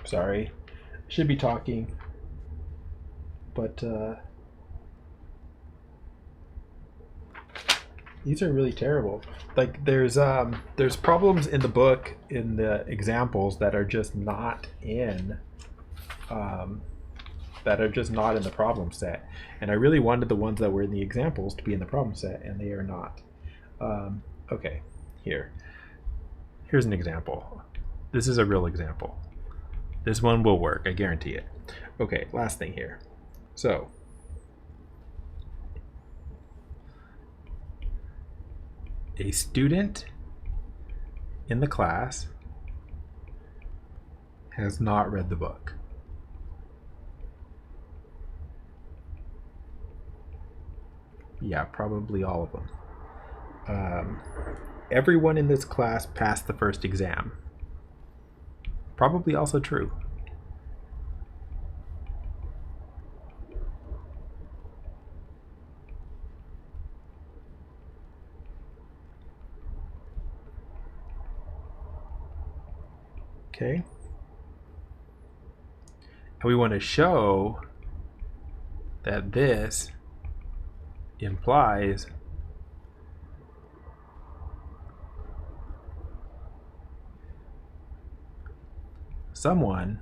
Sorry, should be talking, but these are really terrible. Like there's problems in the book in the examples that are just not in the problem set, and I really wanted the ones that were in the examples to be in the problem set, and they are not. Okay, here's an example. This is a real example. This one will work, I guarantee it. Okay, last thing here. So, a student in the class has not read the book. Yeah, probably all of them. Everyone in this class passed the first exam. Probably also true. Okay. And we want to show that this implies someone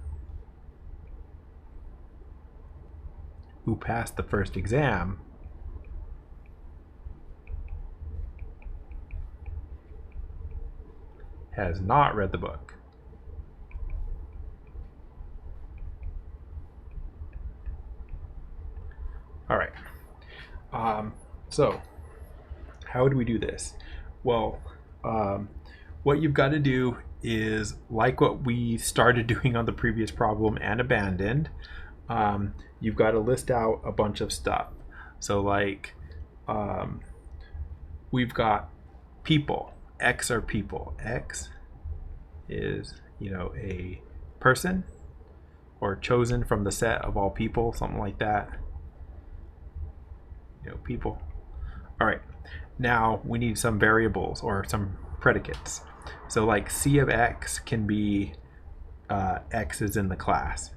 who passed the first exam has not read the book. All right. So how would we do this? Well, what you've got to do is, like what we started doing on the previous problem and abandoned, you've got to list out a bunch of stuff. So like we've got people. X are people. X is, a person or chosen from the set of all people, something like that. People. All right. Now we need some variables or some predicates. So like C of X can be X is in the class,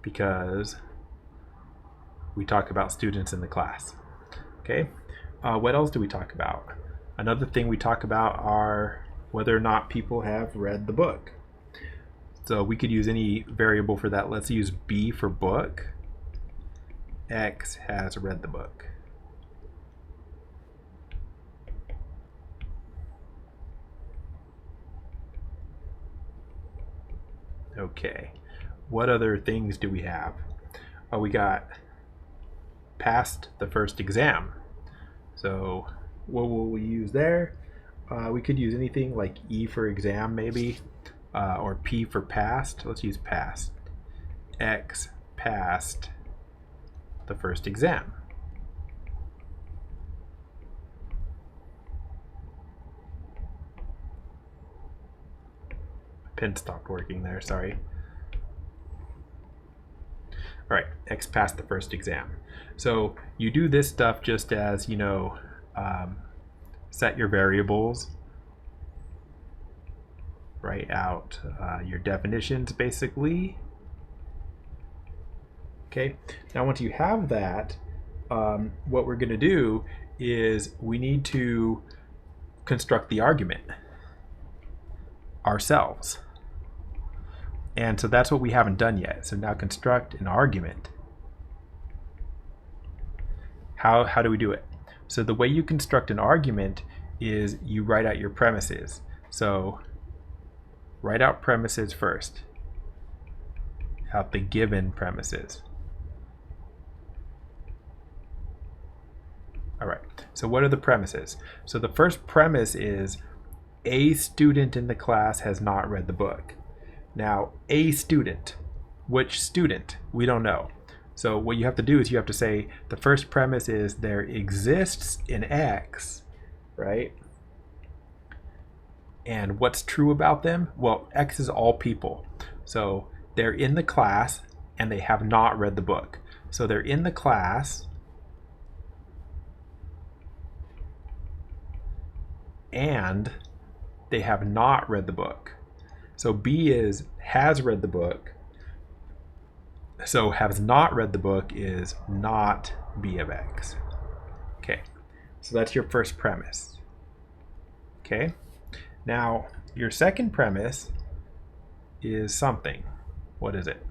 because we talk about students in the class. Okay. What else do we talk about? Another thing we talk about are whether or not people have read the book. So we could use any variable for that. Let's use B for book. X has read the book. Okay, what other things do we have? We got passed the first exam. So what will we use there? We could use anything like E for exam maybe, or P for passed. Let's use passed. X passed the first exam. Pen stopped working there, sorry. All right, X passed the first exam. So you do this stuff just as, set your variables. write out your definitions basically. Okay, now once you have that, what we're going to do is we need to construct the argument ourselves. And so that's what we haven't done yet. So now construct an argument. How do we do it? So the way you construct an argument is you write out your premises. So write out premises first, out the given premises. All right, so what are the premises? So the first premise is a student in the class has not read the book. Now, a student, which student? We don't know. So what you have to do is you have to say the first premise is there exists an X, right? And what's true about them? Well, X is all people. So they're in the class and they have not read the book. So they're in the class and they have not read the book. So B is has read the book. So has not read the book is not B of X. Okay, so that's your first premise. Okay, now your second premise is something. What is it?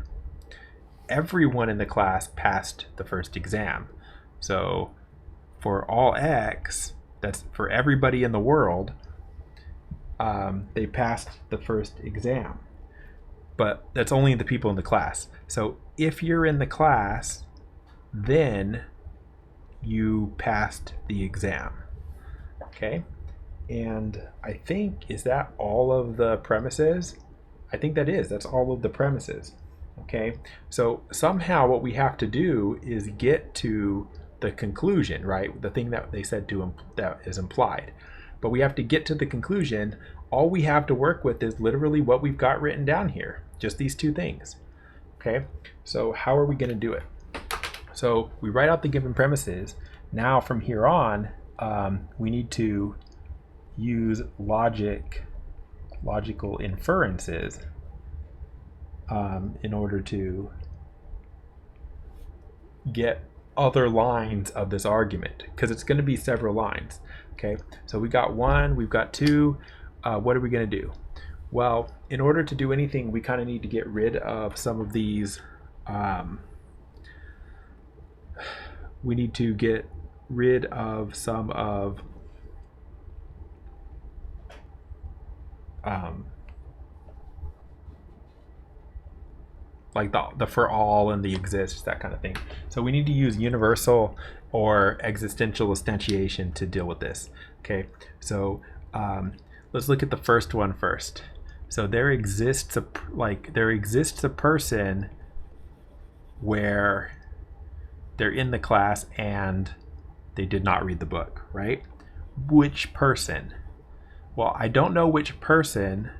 Everyone in the class passed the first exam. So for all X, that's for everybody in the world, they passed the first exam. But that's only the people in the class. So if you're in the class, then you passed the exam. Okay? And I think, is that all of the premises? I think that is. That's all of the premises. Okay? So somehow what we have to do is get to the conclusion, right? The thing that they said to that is implied. But we have to get to the conclusion. All we have to work with is literally what we've got written down here. Just these two things. Okay, so how are we going to do it? So we write out the given premises. Now from here on, we need to use logical inferences in order to get other lines of this argument, because it's going to be several lines. Okay, so we got one, we've got two. What are we going to do? Well, in order to do anything, we kind of need to get rid of some of these. We need to get rid of some of like the for all and the exists, that kind of thing. So we need to use universal or existential instantiation to deal with this. Okay, so let's look at the first one first. So there exists a person where they're in the class and they did not read the book, right? Which person? Well, I don't know which person,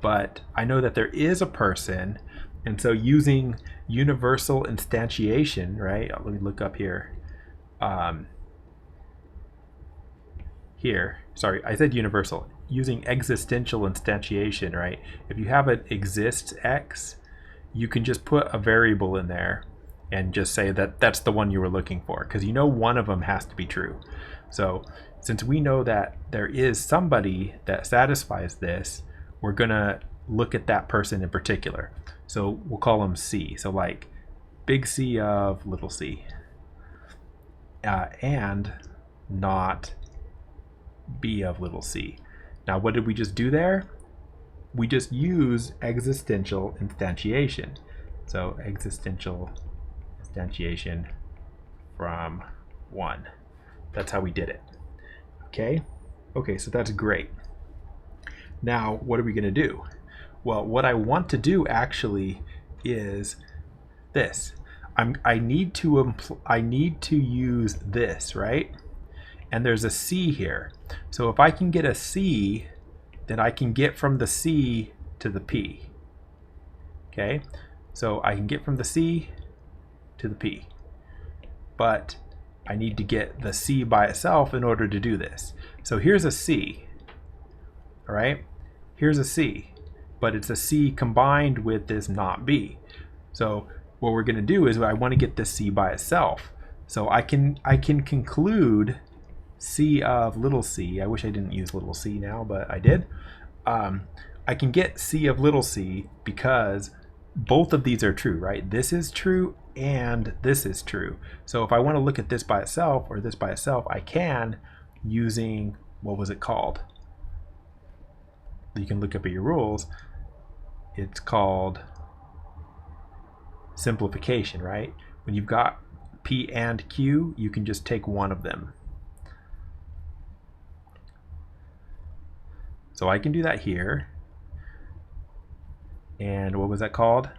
but I know that there is a person. And so using universal instantiation, right? Let me look up here. Sorry, I said universal. Using existential instantiation, right? If you have an exists X, you can just put a variable in there and just say that that's the one you were looking for, because you know one of them has to be true. So since we know that there is somebody that satisfies this, we're gonna look at that person in particular. So we'll call him C. So like big C of little c, and not B of little c. Now what did we just do there? We just use existential instantiation. So existential instantiation from 1. That's how we did it. Okay, so that's great. Now what are we going to do? Well, what I want to do actually is this. I need to use this, right? And there's a C here. So if I can get a C, then I can get from the C to the P. Okay, so I can get from the C to the P. But I need to get the C by itself in order to do this. So here's a C. All right, here's a C. but it's a C combined with this not B. So what we're going to do is I want to get this C by itself. So I can conclude C of little c. I wish I didn't use little c now, but I did. I can get C of little c because both of these are true, right? This is true and this is true. So if I want to look at this by itself or this by itself, I can, using, what was it called? You can look up at your rules. It's called simplification, right? When you've got P and Q, you can just take one of them. So I can do that here. And what was that called?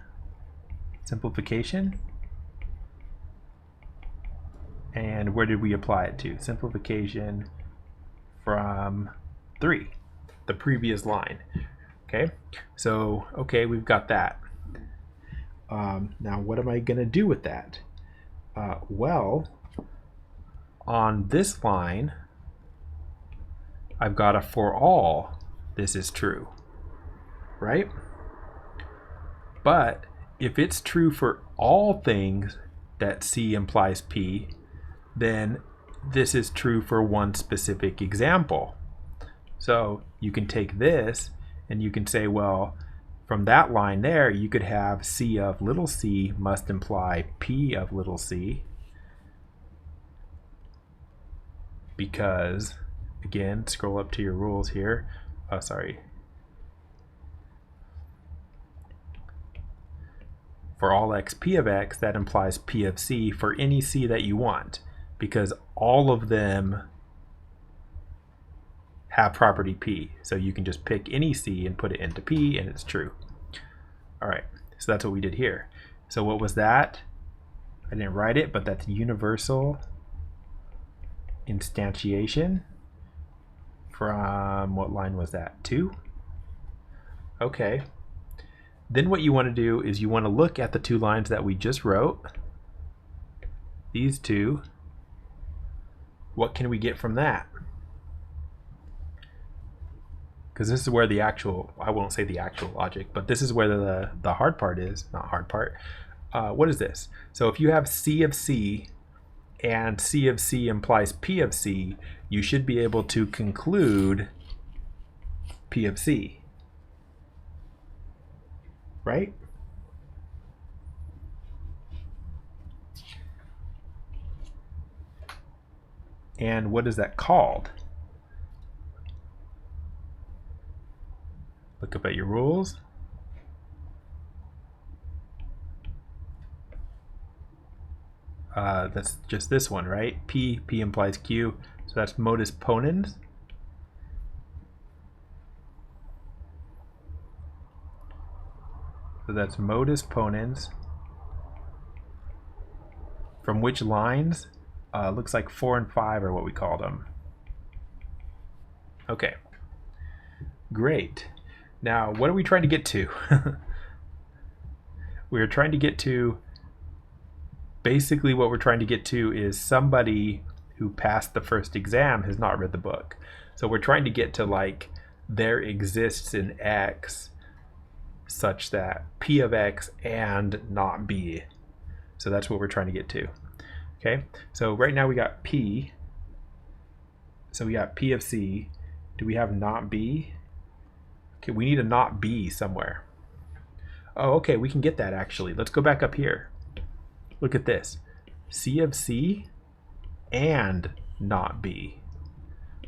Simplification. And where did we apply it to? Simplification from 3, the previous line. Okay, so okay, we've got that. Now what am I going to do with that? Well, on this line, I've got a for all this is true, right? But if it's true for all things that C implies P, then this is true for one specific example. So you can take this and you can say, well, from that line there, you could have C of little c must imply P of little c, because, again, scroll up to your rules here. Oh, sorry. For all x P of x, that implies P of c for any c that you want, because all of them have property P. So you can just pick any C and put it into P and it's true. All right, so that's what we did here. So what was that? I didn't write it, but that's universal instantiation from, what line was that? 2? Okay. Then what you want to do is you want to look at the 2 lines that we just wrote. These 2. What can we get from that? Because this is where the actual, I won't say the actual logic, but this is where the hard part is. Not hard part. What is this? So if you have C of C and C of C implies P of C, you should be able to conclude P of C, right? And what is that called? Look up at your rules. That's just this one, right? P implies Q, so that's Modus Tollens. So that's Modus Tollens. From which lines? Looks like 4 and 5 are what we called them. Okay, great. Now, what are we trying to get to? We're trying to get to, basically what we're trying to get to is somebody who passed the first exam has not read the book. So we're trying to get to, like, there exists an X such that P of X and not B. So that's what we're trying to get to. Okay, so right now we got P. So we got P of C. Do we have not B? Okay, we need a not B somewhere. Oh, okay, we can get that actually. Let's go back up here. Look at this. C of C and not B.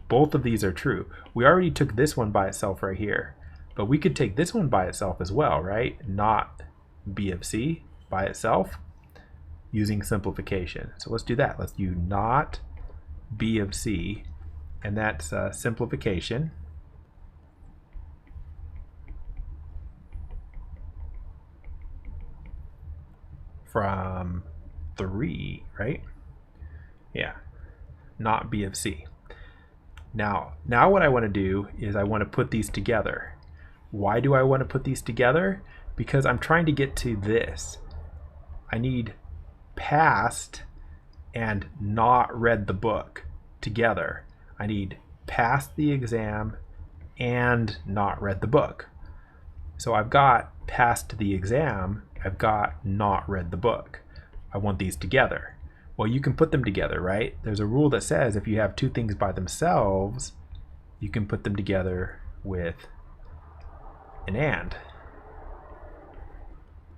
Both of these are true. We already took this one by itself right here, but we could take this one by itself as well, right? Not B of C by itself using simplification. So let's do that. Let's do not B of C, and that's simplification. From 3, right? Yeah, not B of C. Now what I want to do is I want to put these together. Why do I want to put these together? Because I'm trying to get to this. I need passed and not read the book together. I need passed the exam and not read the book. So I've got passed the exam, I've got not read the book. I want these together. Well, you can put them together, right? There's a rule that says if you have two things by themselves, you can put them together with an and.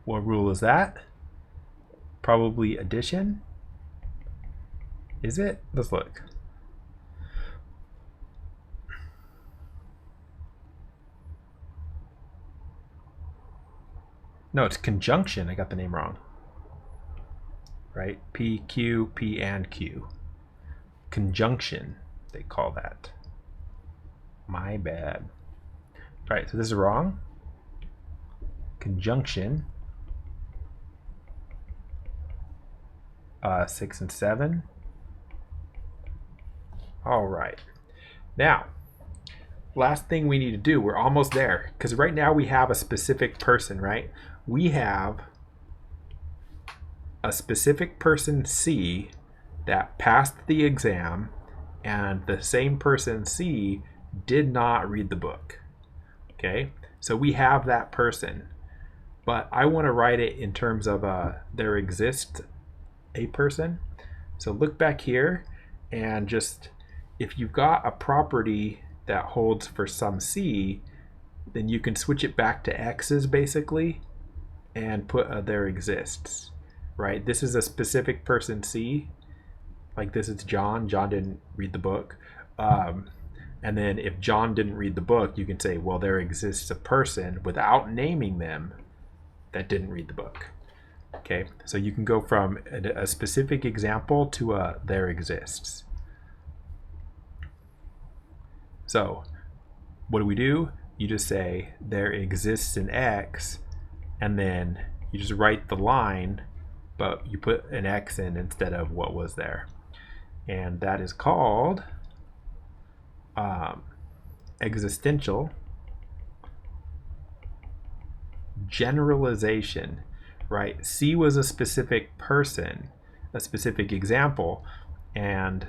What rule is that? Probably addition. Is it? Let's look. No, it's conjunction. I got the name wrong. Right? P, Q, P and Q. Conjunction, they call that. My bad. All right, so this is wrong. Conjunction. 6 and 7. All right. Now, last thing we need to do, we're almost there, because right now we have a specific person, right? We have a specific person C that passed the exam, and the same person C did not read the book. Okay, so we have that person, but I want to write it in terms of there exists a person. So look back here, and just if you've got a property that holds for some C, then you can switch it back to X's basically and put there exists, right? This is a specific person C, like this is John. John didn't read the book. And then if John didn't read the book, you can say, well, there exists a person without naming them that didn't read the book. Okay, so you can go from a specific example to a there exists. So what do? You just say there exists an X, and then you just write the line, but you put an X in instead of what was there. And that is called existential generalization, right? C was a specific person, a specific example, and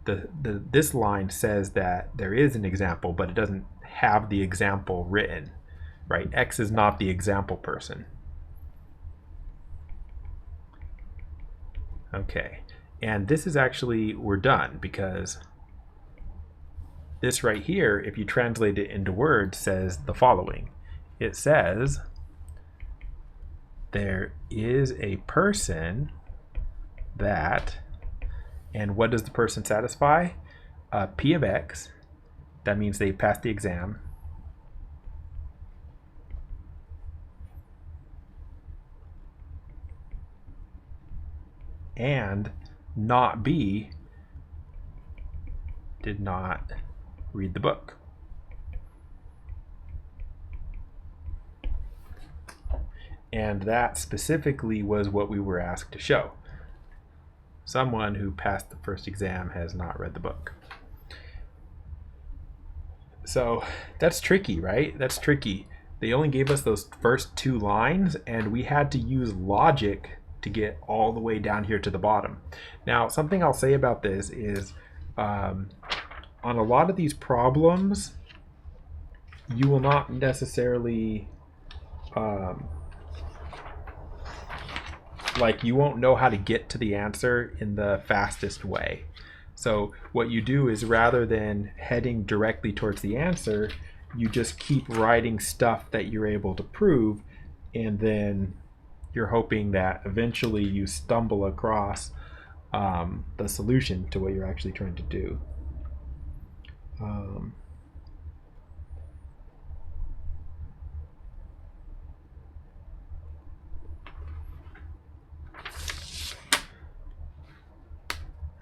this line says that there is an example, but it doesn't have the example written, right? X is not the example person. Okay, and this is actually, we're done, because this right here, if you translate it into words, says the following. It says there is a person that, and what does the person satisfy? P of X. That means they passed the exam. And not B did not read the book. And that specifically was what we were asked to show. Someone who passed the first exam has not read the book. So that's tricky, right? That's tricky. They only gave us those first two lines, and we had to use logic to get all the way down here to the bottom. Now, something I'll say about this is on a lot of these problems, you will not necessarily like you won't know how to get to the answer in the fastest way. So what you do is, rather than heading directly towards the answer, you just keep writing stuff that you're able to prove, and then you're hoping that eventually you stumble across the solution to what you're actually trying to do.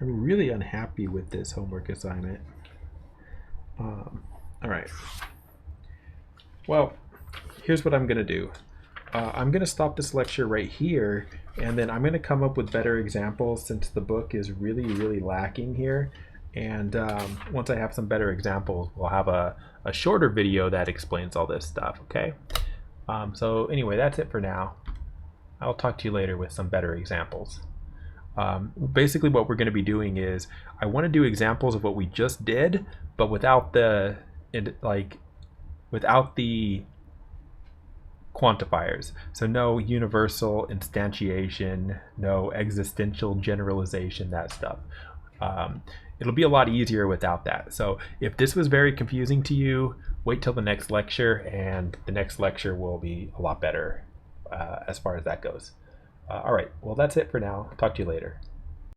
I'm really unhappy with this homework assignment. All right. Well, here's what I'm going to do. I'm going to stop this lecture right here, and then I'm going to come up with better examples, since the book is really, really lacking here. And once I have some better examples, we'll have a shorter video that explains all this stuff, okay? So anyway, that's it for now. I'll talk to you later with some better examples. Basically what we're going to be doing is, I want to do examples of what we just did, but without the quantifiers. So no universal instantiation, no existential generalization, that stuff. It'll be a lot easier without that. So if this was very confusing to you, wait till the next lecture, and the next lecture will be a lot better as far as that goes. All right, well, that's it for now. Talk to you later.